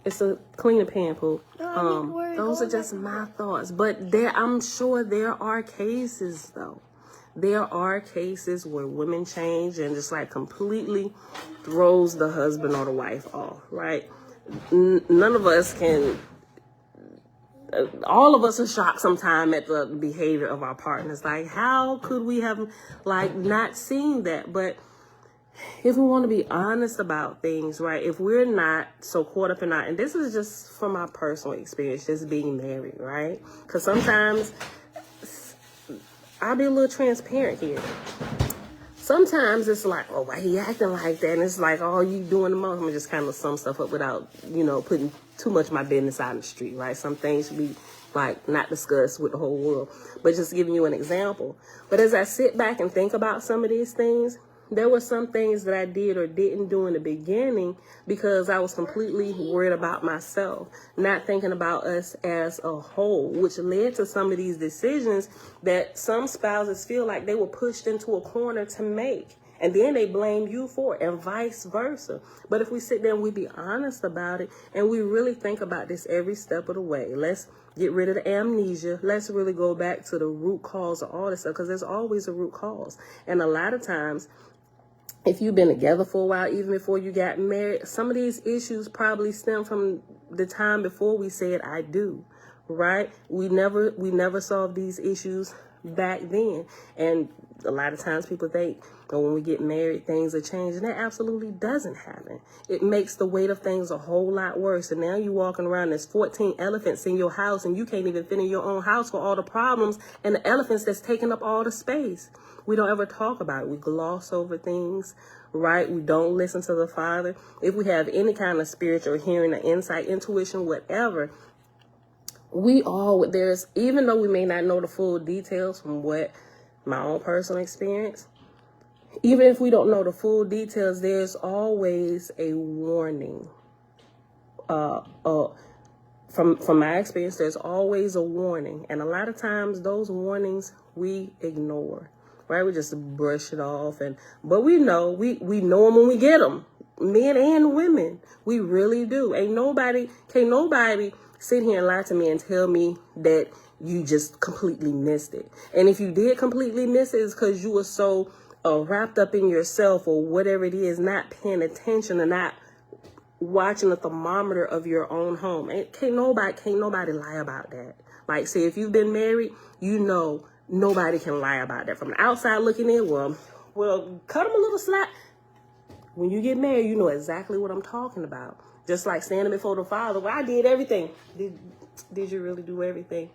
It's a cleaner pan, Pooh. No, those are just my thoughts. But I'm sure there are cases, though. There are cases where women change and just like completely throws the husband or the wife off, right? None of us can, all of us are shocked sometime at the behavior of our partners. Like, how could we have like not seen that? But if we want to be honest about things, right? If we're not so caught up in our, and this is just from my personal experience, just being married, right? Because sometimes I'll be a little transparent here. Sometimes it's like, oh, why he acting like that? And it's like, oh, you doing the most. I'm going to just kind of sum stuff up without, putting too much of my business out in the street, right? Some things should be, like, not discussed with the whole world. But just giving you an example. But as I sit back and think about some of these things, there were some things that I did or didn't do in the beginning because I was completely worried about myself, not thinking about us as a whole, which led to some of these decisions that some spouses feel like they were pushed into a corner to make. And then they blame you for it, and vice versa. But if we sit there and we be honest about it, and we really think about this every step of the way, let's get rid of the amnesia. Let's really go back to the root cause of all this stuff, because there's always a root cause. And a lot of times, if you've been together for a while, even before you got married, some of these issues probably stem from the time before we said I do, right? We never solved these issues back then. And a lot of times people think, oh, when we get married, things are changing. That absolutely doesn't happen. It makes the weight of things a whole lot worse. And now you're walking around, there's 14 elephants in your house, and you can't even fit in your own house for all the problems and the elephants that's taking up all the space. We don't ever talk about it. We gloss over things, right? We don't listen to the Father. If we have any kind of spiritual hearing or insight, intuition, whatever, even though we may not know the full details from what my own personal experience, even if we don't know the full details, there's always a warning. From my experience, there's always a warning. And a lot of times those warnings we ignore. Right, we just brush it off, but we know we know them when we get them, men and women. We really do. Can't nobody sit here and lie to me and tell me that you just completely missed it. And if you did completely miss it, it's because you were so wrapped up in yourself or whatever it is, not paying attention and not watching the thermometer of your own home. And can't nobody lie about that. Like, say if you've been married, nobody can lie about that. From the outside looking in, well, cut them a little slack. When you get married, you know exactly what I'm talking about. Just like standing before the Father. Well, I did everything. Did you really do everything?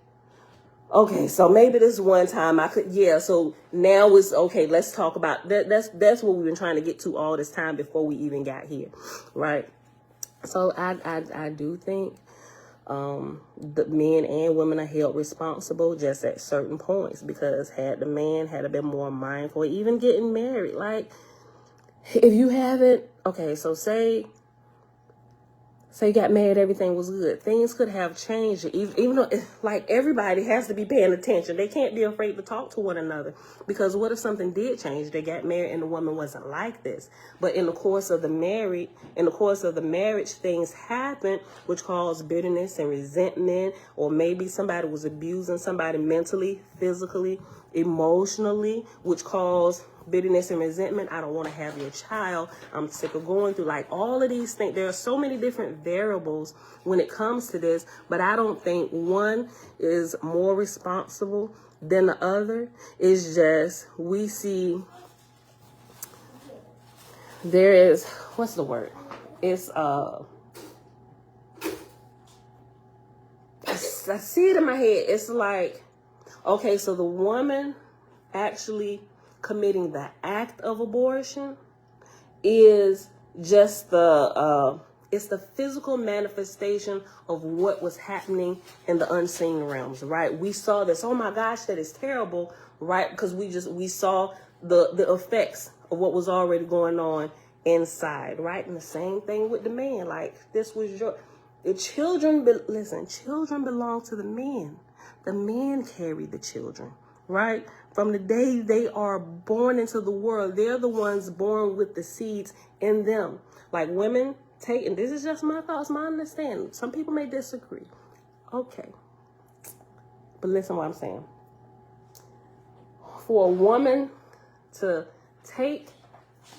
okay, so maybe this one time I could, yeah. So now it's okay. Let's talk about that. That's what we've been trying to get to all this time before we even got here, right? So I do think the men and women are held responsible just at certain points, because had the man had been more mindful, even getting married, like if you haven't, okay, so say you got married, everything was good. Things could have changed, even though, like, everybody has to be paying attention. They can't be afraid to talk to one another, because what if something did change? They got married and the woman wasn't like this. But in the course of the marriage, things happened, which caused bitterness and resentment, or maybe somebody was abusing somebody mentally, physically, emotionally, which caused bitterness and resentment. I don't want to have your child. I'm sick of going through, like, all of these things. There are so many different variables when it comes to this, but I don't think one is more responsible than the other. It's just, we see there is, what's the word? It's, I see it in my head. It's like, okay, so the woman actually committing the act of abortion is just it's the physical manifestation of what was happening in the unseen realms, right? We saw this, oh my gosh, that is terrible, right? Because we saw the effects of what was already going on inside, right? And the same thing with the man, like, this was children belong to the men. The men carry the children, right? From the day they are born into the world, they're the ones born with the seeds in them. Like, women take, and this is just my thoughts, my understanding. Some people may disagree. Okay. But listen what I'm saying. For a woman to take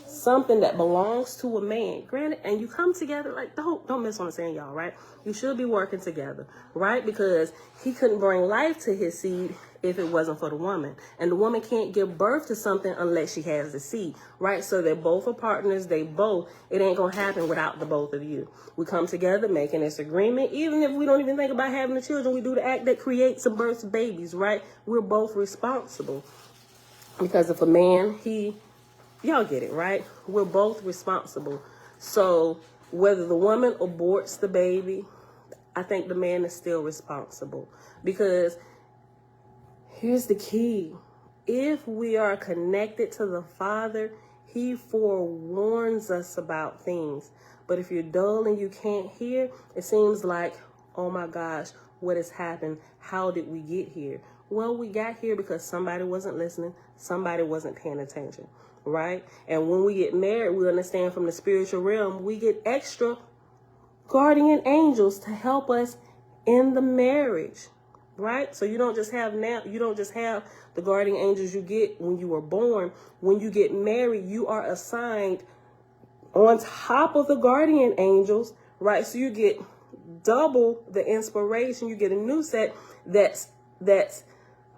something that belongs to a man, granted, and you come together, like, don't miss what I'm saying, y'all, right? You should be working together, right? Because he couldn't bring life to his seed if it wasn't for the woman. And the woman can't give birth to something unless she has the seed, right? So they're both are partners. It ain't going to happen without the both of you. We come together making this agreement. Even if we don't even think about having the children, we do the act that creates and births babies, right? We're both responsible. Because if a man, y'all get it, right? We're both responsible. So whether the woman aborts the baby, I think the man is still responsible. Because here's the key. If we are connected to the Father, he forewarns us about things. But if you're dull and you can't hear, it seems like, oh my gosh, what has happened? How did we get here? Well, we got here because somebody wasn't listening. Somebody wasn't paying attention, right? And when we get married, we understand from the spiritual realm, we get extra guardian angels to help us in the marriage, right? So you don't just have the guardian angels you get when you were born. When you get married, you are assigned on top of the guardian angels, right? So you get double the inspiration. You get a new set that's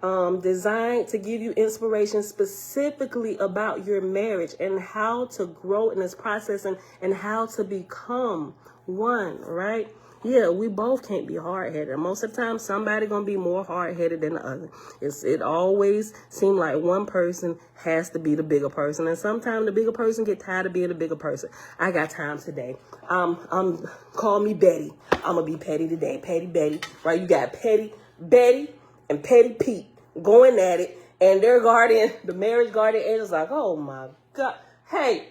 designed to give you inspiration specifically about your marriage and how to grow in this process and how to become one, right? Yeah, we both can't be hard-headed. Most of the time, somebody gonna be more hard-headed than the other. It always seems like one person has to be the bigger person, and sometimes the bigger person get tired of being the bigger person. I got time today. Call me Betty. I'm gonna be petty today. Petty Betty, right? You got Petty Betty and Petty Pete going at it, and their guardian, the marriage guardian angel's like, oh my God. Hey,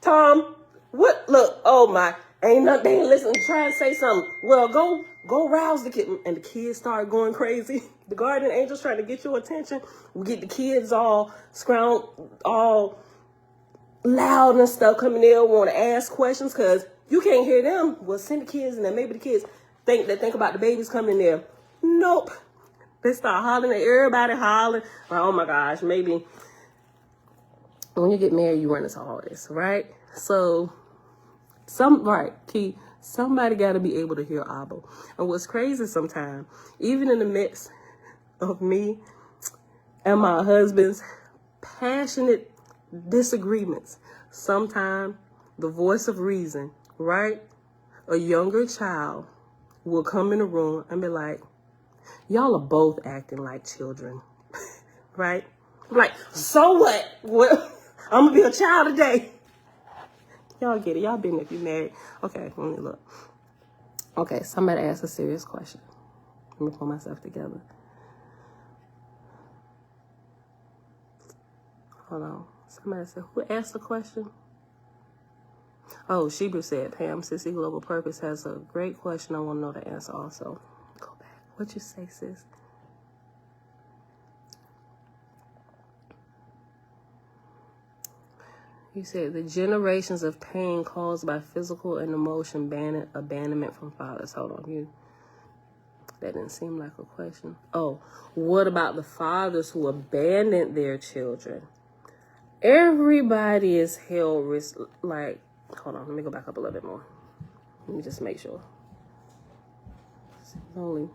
Tom, what? Look, oh my, ain't nothing, listen, try and say something. Well, go rouse the kid. And the kids start going crazy. The guardian angel's trying to get your attention. We get the kids all all loud and stuff coming in, want to ask questions because you can't hear them. Well, send the kids in there. Maybe the kids think about the babies coming in there. Nope. They start hollering at everybody, hollering. Like, oh my gosh, maybe when you get married, you run into all this, right? So, somebody got to be able to hear Abba. And what's crazy sometimes, even in the midst of me and my husband's passionate disagreements, sometimes the voice of reason, right? A younger child will come in the room and be like, Y'all are both acting like children, right? Like, so what? Well, I'm gonna be a child today. Y'all get it. Y'all been if you married. Okay, let me look. Okay, somebody asked a serious question. Let me pull myself together. Hold on. Somebody said, who asked the question? Oh, Shebrew said, Pam, Sissy Global Purpose has a great question. I want to know the answer also. Go back. What you say, sis? You said the generations of pain caused by physical and emotion abandonment from fathers. Hold on, that didn't seem like a question. Oh, what about the fathers who abandoned their children? Everybody is held like, hold on, let me go back up a little bit more. Let me just make sure. Only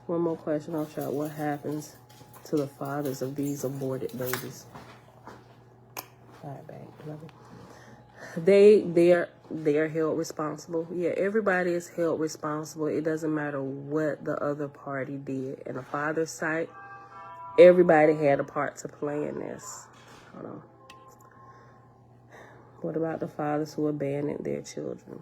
one more question. I'll try. What happens to the fathers of these aborted babies? All right, babe. Love it. They are held responsible. Yeah, everybody is held responsible. It doesn't matter what the other party did. In a father's sight, everybody had a part to play in this. Hold on. What about the fathers who abandoned their children?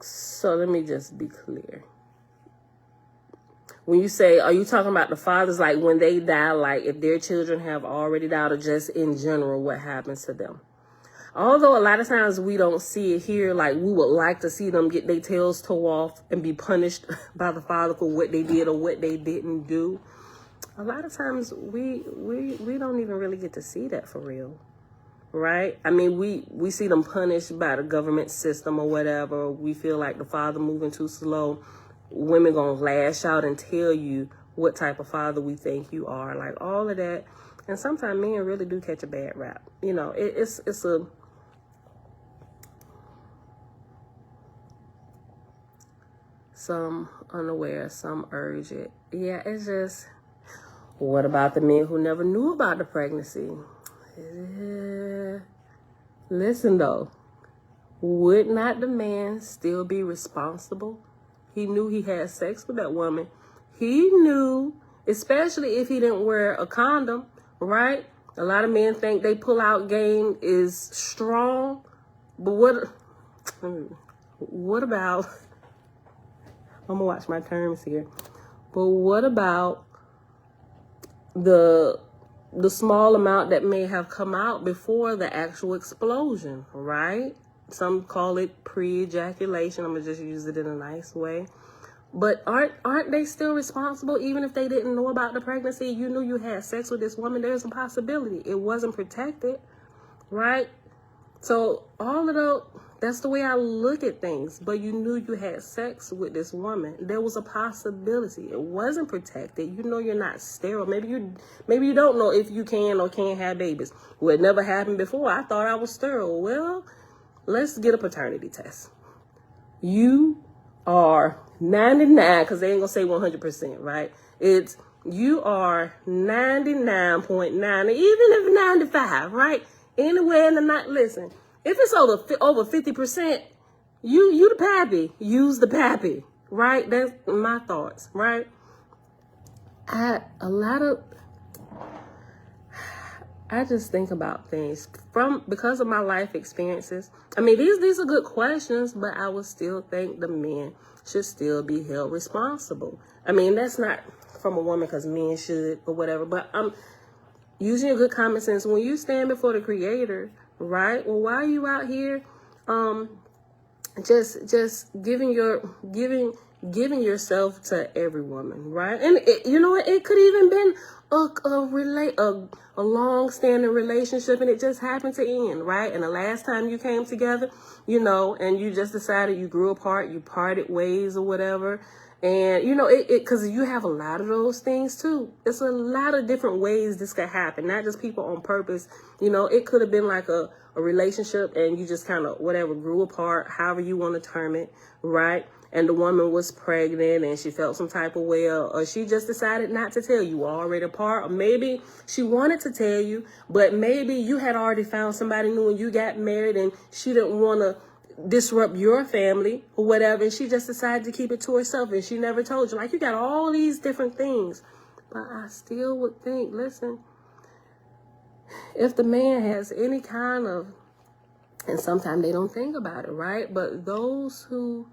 So let me just be clear. When you say, are you talking about the fathers, like when they die, like if their children have already died, or just in general, what happens to them? Although a lot of times we don't see it here, like we would like to see them get their tails tore off and be punished by the father for what they did or what they didn't do. A lot of times we don't even really get to see that for real, right? I mean, we see them punished by the government system or whatever. We feel like the father moving too slow. Women gonna lash out and tell you what type of father we think you are, like all of that. And sometimes men really do catch a bad rap. You know, it's a some unaware, some urge it. Yeah, it's just, what about the men who never knew about the pregnancy? Listen though, would not the man still be responsible? He knew he had sex with that woman. He knew, especially if he didn't wear a condom, right? A lot of men think they pull-out game is strong, but what about, I'm gonna watch my terms here, but what about the small amount that may have come out before the actual explosion, right? Some call it pre-ejaculation. I'm gonna just use it in a nice way. But aren't they still responsible even if they didn't know about the pregnancy? You knew you had sex with this woman. There's a possibility it wasn't protected, right? So that's the way I look at things. But you knew you had sex with this woman. There was a possibility. It wasn't protected. You know you're not sterile. Maybe you don't know if you can or can't have babies. Well, it never happened before. I thought I was sterile. Well, let's get a paternity test. You are 99, because they ain't gonna say 100%, right? You are 99.9, even if 95, right? Anywhere in the night. Listen, if it's over 50%, you the pappy. Use the pappy, right? That's my thoughts, right? I just think about things because of my life experiences. I mean, these are good questions, but I would still think the men should still be held responsible. I mean, that's not from a woman because men should or whatever, but I'm using your good common sense. When you stand before the Creator, right? Well, why are you out here just giving yourself to every woman, right? And it could even been a long-standing relationship, and it just happened to end, right? And the last time you came together, and you just decided you grew apart, you parted ways or whatever, and because you have a lot of those things too. It's a lot of different ways this could happen, not just people on purpose. It could have been like a relationship, and you just kind of grew apart, however you want to term it, right? And the woman was pregnant and she felt some type of way, or she just decided not to tell you, already apart, or maybe she wanted to tell you, but maybe you had already found somebody new and you got married and she didn't want to disrupt your family or whatever, and she just decided to keep it to herself, and she never told you. Like, you got all these different things. But I still would think, listen, if the man has any kind of, and sometimes they don't think about it, right? But those who,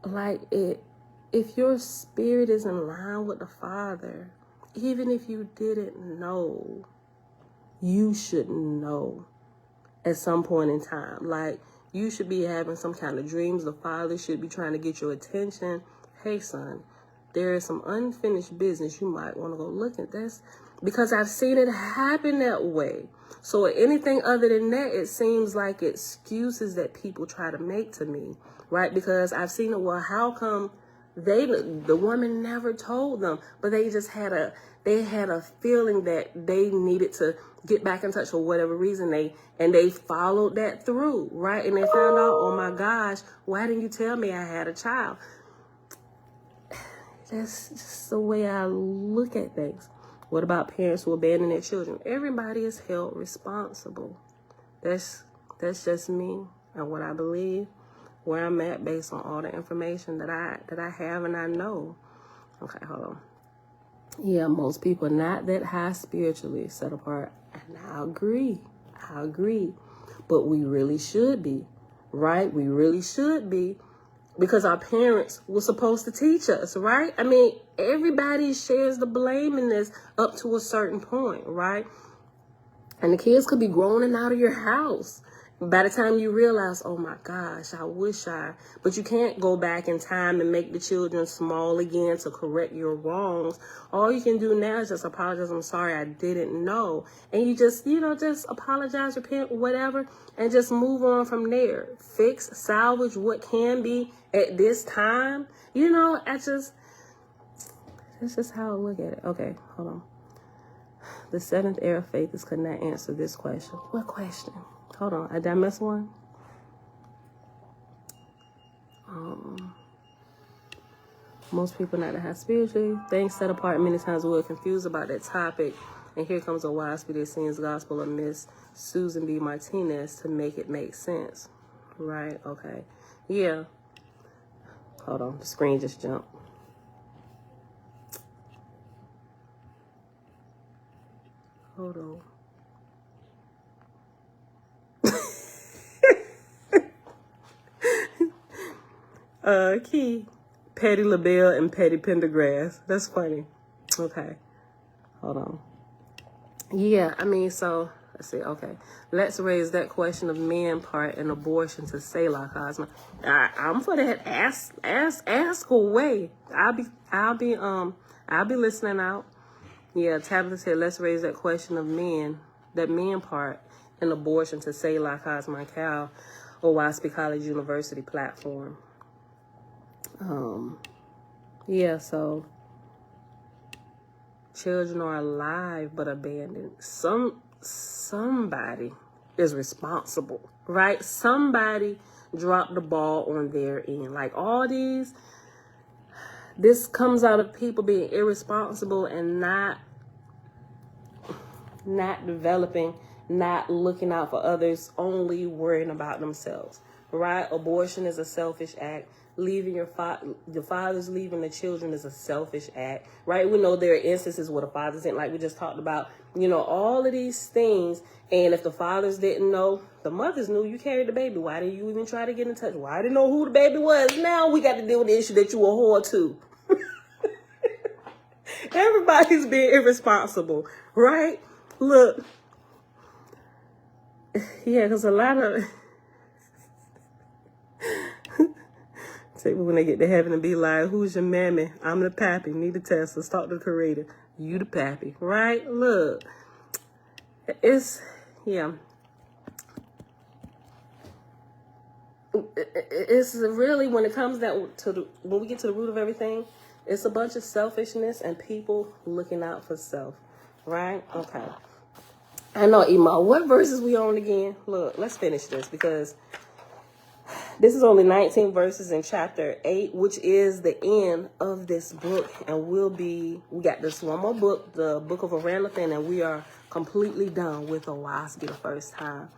like it, if your spirit is in line with the Father, even if you didn't know, you should know at some point in time. Like, you should be having some kind of dreams. The Father should be trying to get your attention. Hey, son, there is some unfinished business. You might want to go look at this, because I've seen it happen that way. So anything other than that, it seems like excuses that people try to make to me, right? Because I've seen it. Well, how come the woman never told them, but they just had a feeling that they needed to get back in touch for whatever reason, they followed that through, right? And they found out, oh my gosh, why didn't you tell me I had a child? That's just the way I look at things. What about parents who abandon their children? Everybody is held responsible. That's just me and what I believe, where I'm at based on all the information that I have and I know. Okay, hold on. Yeah, most people are not that high spiritually set apart. And I agree. But we really should be, right? We really should be, because our parents were supposed to teach us, right? I mean, everybody shares the blame in this up to a certain point, right? And the kids could be grown and out of your house by the time you realize, oh my gosh, I wish but you can't go back in time and make the children small again to correct your wrongs. All you can do now is just apologize. I'm sorry, I didn't know. And you just, just apologize, repent, whatever, and just move on from there. Fix, salvage what can be at this time. That's just how I look at it. Okay, hold on. The seventh era of faith could not answer this question. What question? Hold on, did I miss one? Most people not that high spiritually. Things set apart many times. We're confused about that topic. And here comes Oahspe that sings gospel of Miss Susan B. Martinez to make it make sense. Right, okay. Yeah. Hold on, the screen just jumped. Hold on. Key, Patty LaBelle and Patty Pendergrass. That's funny. Okay. Hold on. Yeah, so let's see. Okay. Let's raise that question of men part and abortion to Selah Cosma. I'm for that. Ask away. I'll be listening out. Yeah, Tabitha said, let's raise that question of men part and abortion to Selah Cosma Cal or Oahspe College University platform. Yeah, so children are alive but abandoned. Somebody is responsible, right? Somebody dropped the ball on their end. Like all this comes out of people being irresponsible and not developing, not looking out for others, only worrying about themselves, right? Abortion is a selfish act. Leaving the fathers leaving the children is a selfish act, right? We know there are instances where the fathers didn't, like we just talked about, all of these things. And if the fathers didn't know, the mothers knew you carried the baby. Why didn't you even try to get in touch? Why didn't know who the baby was? Now we got to deal with the issue that you a whore too. Everybody's being irresponsible, right? Look, yeah, because a lot of when they get to heaven and be like, who's your mammy? I'm the pappy. Need a test. Let's talk to the creator. You the pappy, right? Look, it's really, when it comes down to when we get to the root of everything, it's a bunch of selfishness and people looking out for self, right? Okay. I know, Ema. What verses we on again? Look, let's finish this because this is only 19 verses in chapter 8, which is the end of this book. And we got this one more book, the Book of Oranathan, and we are completely done with Oahspe the first time.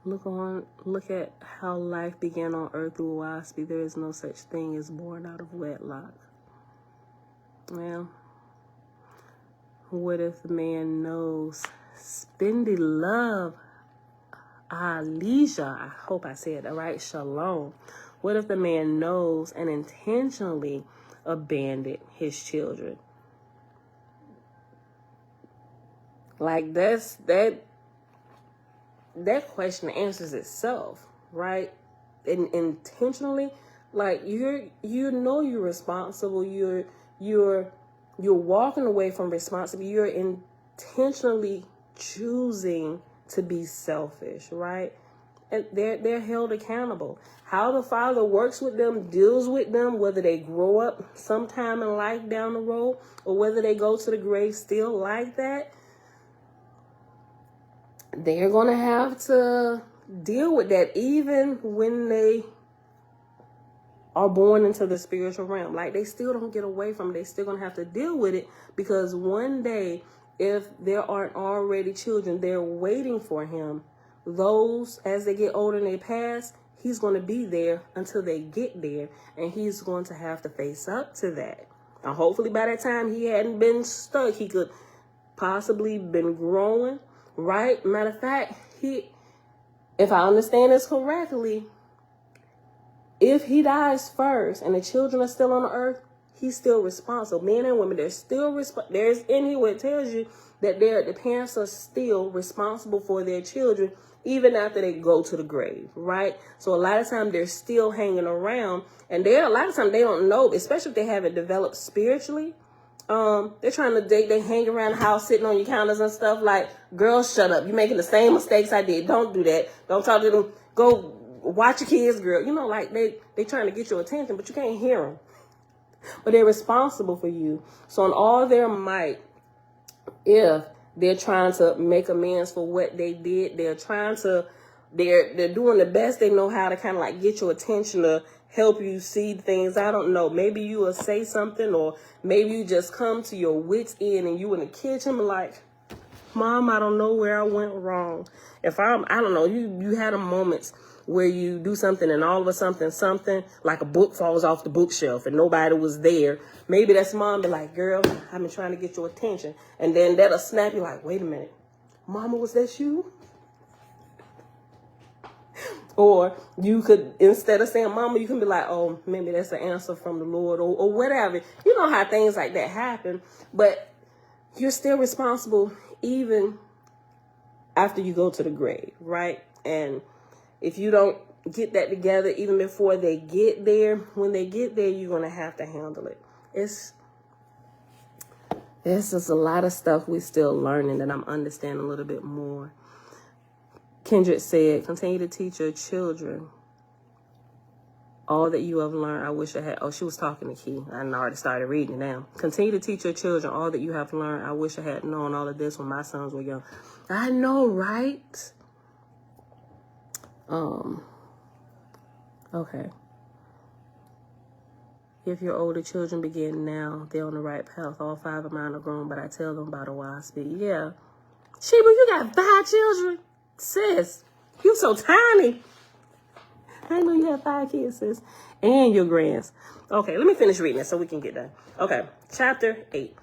Look at how life began on earth through Oahspe. There is no such thing as born out of wedlock. Well, what if the man knows spendy love, Alicia, I hope I said that right, shalom. What if the man knows and intentionally abandoned his children? Like that question answers itself, right? And intentionally, like you know you're responsible. You're walking away from responsibility. You're intentionally choosing to be selfish, right? And they're held accountable. How the Father works with them, deals with them, whether they grow up sometime in life down the road or whether they go to the grave still like that, they're going to have to deal with that even when they are born into the spiritual realm. Like, they still don't get away from it. They still going to have to deal with it, because one day, if there aren't already children, they're waiting for him. Those, as they get older and they pass, he's going to be there until they get there, and he's going to have to face up to that. Now, hopefully by that time he hadn't been stuck. He could possibly been growing, right? Matter of fact, if I understand this correctly, if he dies first and the children are still on the earth, he's still responsible. Men and women, they're still there's in here where it tells you that the parents are still responsible for their children even after they go to the grave, right? So a lot of times they're still hanging around, and a lot of times they don't know, especially if they haven't developed spiritually. They're trying to date. They hang around the house, sitting on your counters and stuff. Like, girls, shut up! You're making the same mistakes I did. Don't do that. Don't talk to them. Go watch your kids, girl. You know, like they trying to get your attention, but you can't hear them. But they're responsible for you. So in all their might, if they're trying to make amends for what they did, they're doing the best they know how to kind of like get your attention, to help you see things. I don't know. Maybe you will say something, or maybe you just come to your wit's end and you in the kitchen like, Mom, I don't know where I went wrong. I don't know, you had a moments where you do something and all of a sudden something like a book falls off the bookshelf and nobody was there. Maybe that's Mom be like, girl, I've been trying to get your attention. And then that'll snap you like, wait a minute, Mama, was that you? Or you could, instead of saying Mama, you can be like, oh, maybe that's the answer from the Lord, or whatever. You know how things like that happen, but you're still responsible even after you go to the grave, right? And if you don't get that together, even before they get there, when they get there, you're going to have to handle it. It's just a lot of stuff we're still learning that I'm understanding a little bit more. Kendrick said, continue to teach your children all that you have learned. I wish I had. Oh, she was talking to Key. I already started reading it now. Continue to teach your children all that you have learned. I wish I had known all of this when my sons were young. I know, right? Okay. If your older children begin now, they're on the right path. All 5 of mine are grown, but I tell them about Oahspe. Yeah. Sheba, you got 5 children? Sis, you so tiny. I know you have 5 kids, sis. And your grands. Okay, let me finish reading it so we can get done. Okay, chapter 8.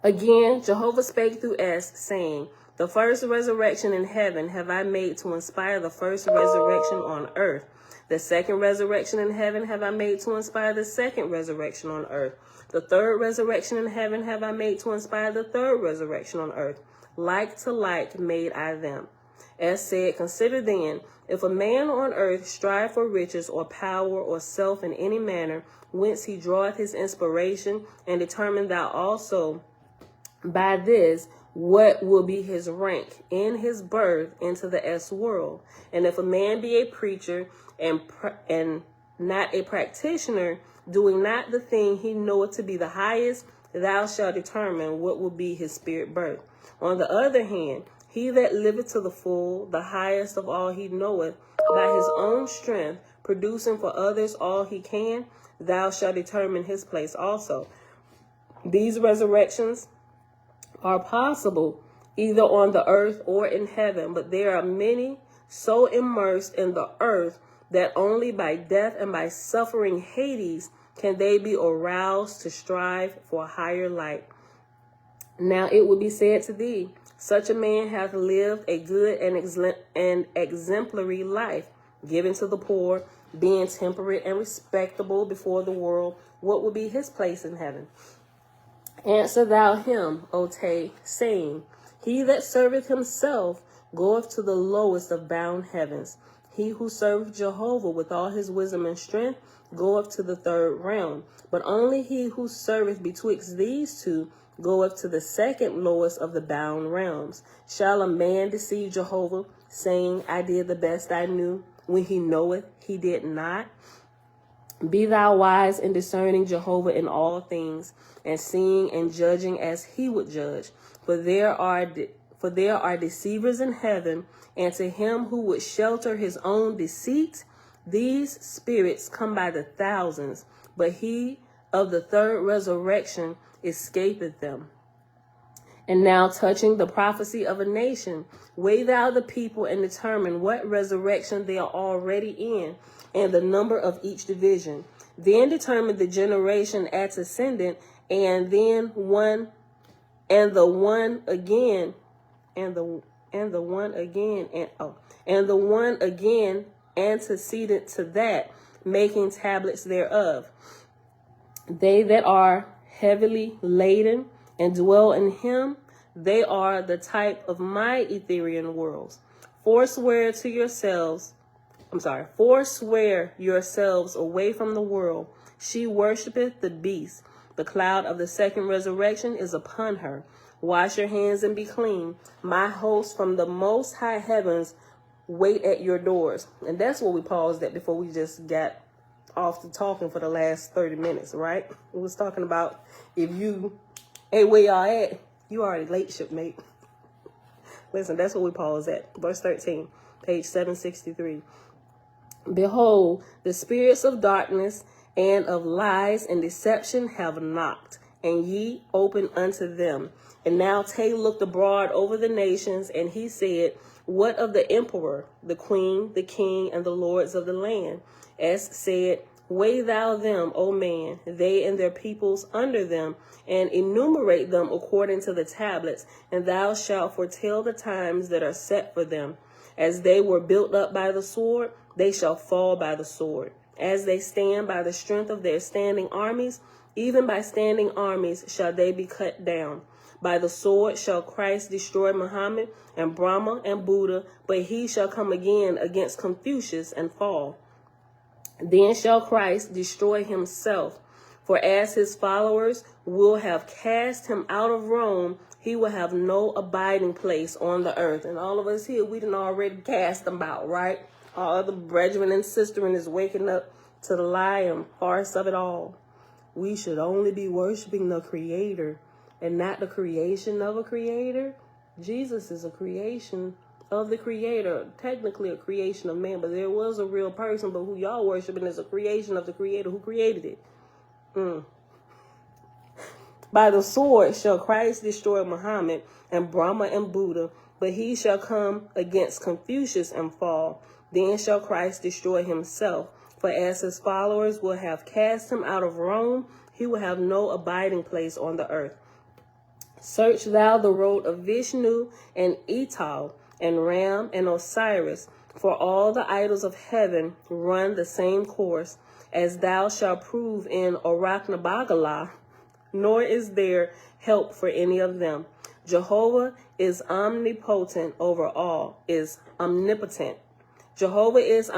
Again, Jehovah spake through S, saying, the first resurrection in heaven have I made to inspire the first resurrection on earth. The second resurrection in heaven have I made to inspire the second resurrection on earth. The third resurrection in heaven have I made to inspire the third resurrection on earth. Like to like made I them. As said, consider then, if a man on earth strive for riches or power or self in any manner, whence he draweth his inspiration, and determine thou also by this what will be his rank in his birth into the S world. And if a man be a preacher and not a practitioner, doing not the thing he knoweth to be the highest, thou shalt determine what will be his spirit birth. On the other hand, he that liveth to the full, the highest of all he knoweth, by his own strength, producing for others all he can, thou shalt determine his place also. These resurrections are possible either on the earth or in heaven, but there are many so immersed in the earth that only by death and by suffering Hades can they be aroused to strive for a higher light. Now it will be said to thee, such a man hath lived a good and exemplary life, giving to the poor, being temperate and respectable before the world. What will be his place in heaven? Answer thou him, O Tay, saying, he that serveth himself goeth to the lowest of bound heavens. He who serveth Jehovah with all his wisdom and strength goeth to the third realm. But only he who serveth betwixt these two goeth to the second lowest of the bound realms. Shall a man deceive Jehovah, saying, I did the best I knew, when he knoweth he did not? Be thou wise in discerning Jehovah in all things, and seeing and judging as he would judge. For there are deceivers in heaven, and to him who would shelter his own deceit, these spirits come by the thousands, but he of the third resurrection escapeth them. And now touching the prophecy of a nation, weigh thou the people and determine what resurrection they are already in, and the number of each division. Then determine the generation antecedent, and then one again antecedent to that, making tablets thereof. They that are heavily laden and dwell in him, they are the type of my Ethereal worlds. Forswear yourselves away from the world. She worshipeth the beast. The cloud of the second resurrection is upon her. Wash your hands and be clean. My hosts from the most high heavens wait at your doors. And that's where we paused at before we just got off to talking for the last 30 minutes, right? We was talking about if you ain't where y'all at, you already late, shipmate. Listen, that's what we paused at. Verse 13, page 763. Behold, the spirits of darkness and of lies and deception have knocked, and ye open unto them. And now Tay looked abroad over the nations, and he said, what of the emperor, the queen, the king, and the lords of the land? As said, weigh thou them, O man, they and their peoples under them, and enumerate them according to the tablets, and thou shalt foretell the times that are set for them. As they were built up by the sword, they shall fall by the sword. As they stand by the strength of their standing armies, even by standing armies shall they be cut down. By the sword shall Christ destroy Muhammad and Brahma and Buddha, but he shall come again against Confucius and fall. Then shall Christ destroy himself, for as his followers will have cast him out of Rome, he will have no abiding place on the earth. And all of us here, we done already cast him out, right? Our other brethren and sisterin is waking up to the lie and farce of it all. We should only be worshiping the Creator and not the creation of a creator. Jesus is a creation of the Creator, technically a creation of man, but there was a real person, but who y'all worshiping is a creation of the Creator who created it. By the sword shall Christ destroy Muhammad and Brahma and Buddha, but he shall come against Confucius and fall. Then shall Christ destroy himself, for as his followers will have cast him out of Rome, he will have no abiding place on the earth. Search thou the road of Vishnu and Etal and Ram and Osiris, for all the idols of heaven run the same course, as thou shalt prove in Oahspe, nor is there help for any of them. Jehovah is omnipotent over all, is omnipotent. Jehovah is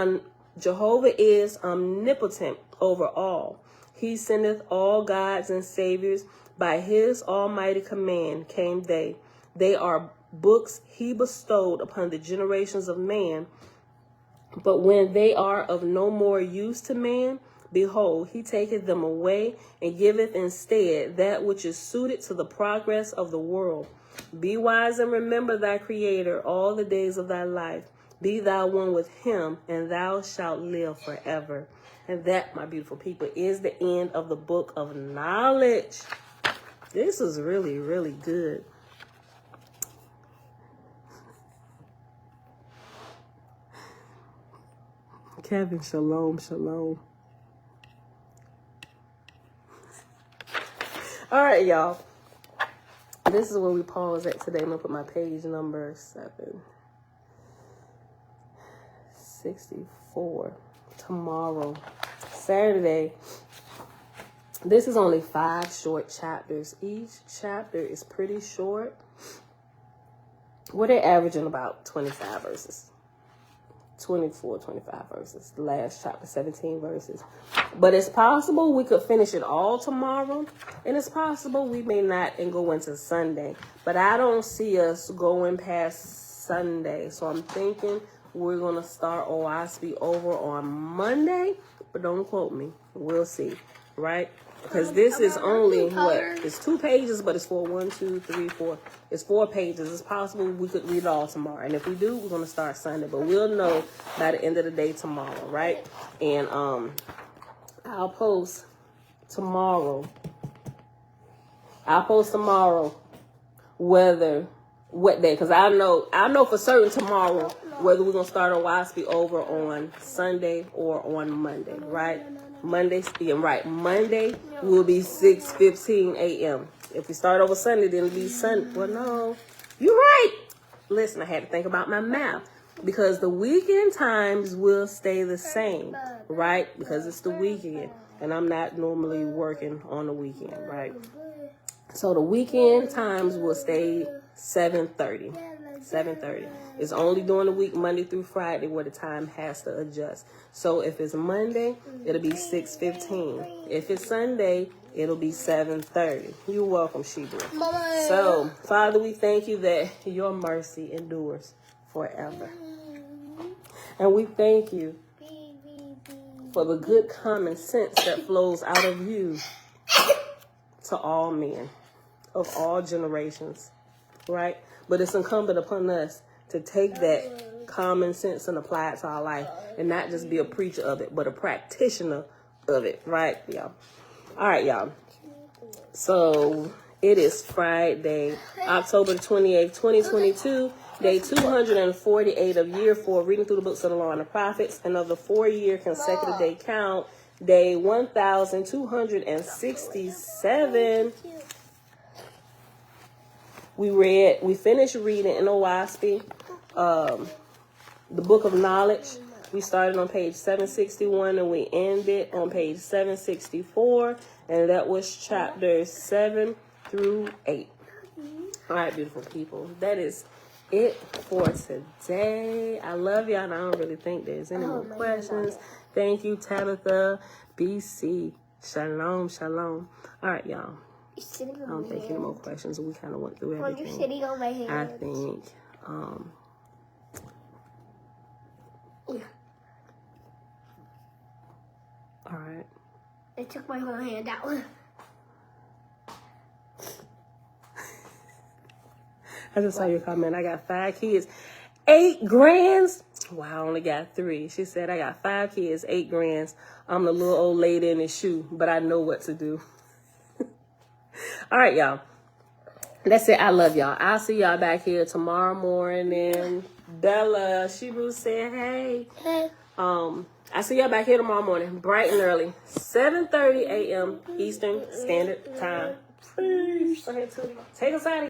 omnipotent over all. He sendeth all gods and saviors. By his almighty command came they. They are books he bestowed upon the generations of man. But when they are of no more use to man, behold, he taketh them away and giveth instead that which is suited to the progress of the world. Be wise and remember thy Creator all the days of thy life. Be thou one with him, and thou shalt live forever. And that, my beautiful people, is the end of the book of knowledge. This is really, really good. Kevin, shalom, shalom. All right, y'all. This is where we pause at today. I'm going to put my page number 764. Tomorrow, Saturday. This is only 5 short chapters. Each chapter is pretty short. Well, they're averaging about 25 verses. 24, 25 verses. The last chapter, 17 verses. But it's possible we could finish it all tomorrow. And it's possible we may not and go into Sunday. But I don't see us going past Sunday. So I'm thinking we're going to start Oahspe over on Monday. But don't quote me. We'll see. Right? Because this is only, it's 2 pages, but it's for 1, 2, 3, 4. It's 4 pages. It's possible we could read it all tomorrow. And if we do, we're going to start Sunday. But we'll know by the end of the day tomorrow, right? And I'll post tomorrow what day. Because I know for certain tomorrow whether we're going to start Oahspe over on Sunday or on Monday, right? Monday will be 6:15 a.m. If we start over Sunday, then it'll be Sunday. Well, no, you're right. Listen, I had to think about my math because the weekend times will stay the same, right? Because it's the weekend, and I'm not normally working on the weekend, right? So the weekend times will stay 7:30. 7:30. It's only during the week, Monday through Friday, where the time has to adjust. So if it's Monday, it'll be 6:15. If it's Sunday, it'll be 7:30. You're welcome, Sheba. So, Father, we thank you that your mercy endures forever. And we thank you for the good common sense that flows out of you to all men of all generations, right? But it's incumbent upon us to take that common sense and apply it to our life and not just be a preacher of it, but a practitioner of it, right, y'all? All right, y'all. So it is Friday, October 28th, 2022, day 248 of year 4, reading through the books of the law and the prophets, and of the 4-year consecutive day count, day 1267. We finished reading in Oahspe, the book of knowledge. We started on page 761 and we ended on page 764, and that was chapters 7 through 8. All right, beautiful people, that is it for today. I love y'all, and I don't really think there's any more questions. Thank you, Tabitha, BC. Shalom, shalom. All right, y'all. I don't think any more questions. We kind of went through everything. You're sitting on my hand. I think. Yeah. All right. I took my whole hand out. I just saw your comment. I got 5 kids, 8 grands. Wow, I only got 3. She said, I got 5 kids, 8 grands. I'm the little old lady in the shoe, but I know what to do. All right, y'all. That's it. I love y'all. I'll see y'all back here tomorrow morning. Bella, Shibu said, hey. Hey. I see y'all back here tomorrow morning, bright and early, 7:30 a.m. Eastern Standard Time. Please. Go ahead, Tootie. Take us out of here.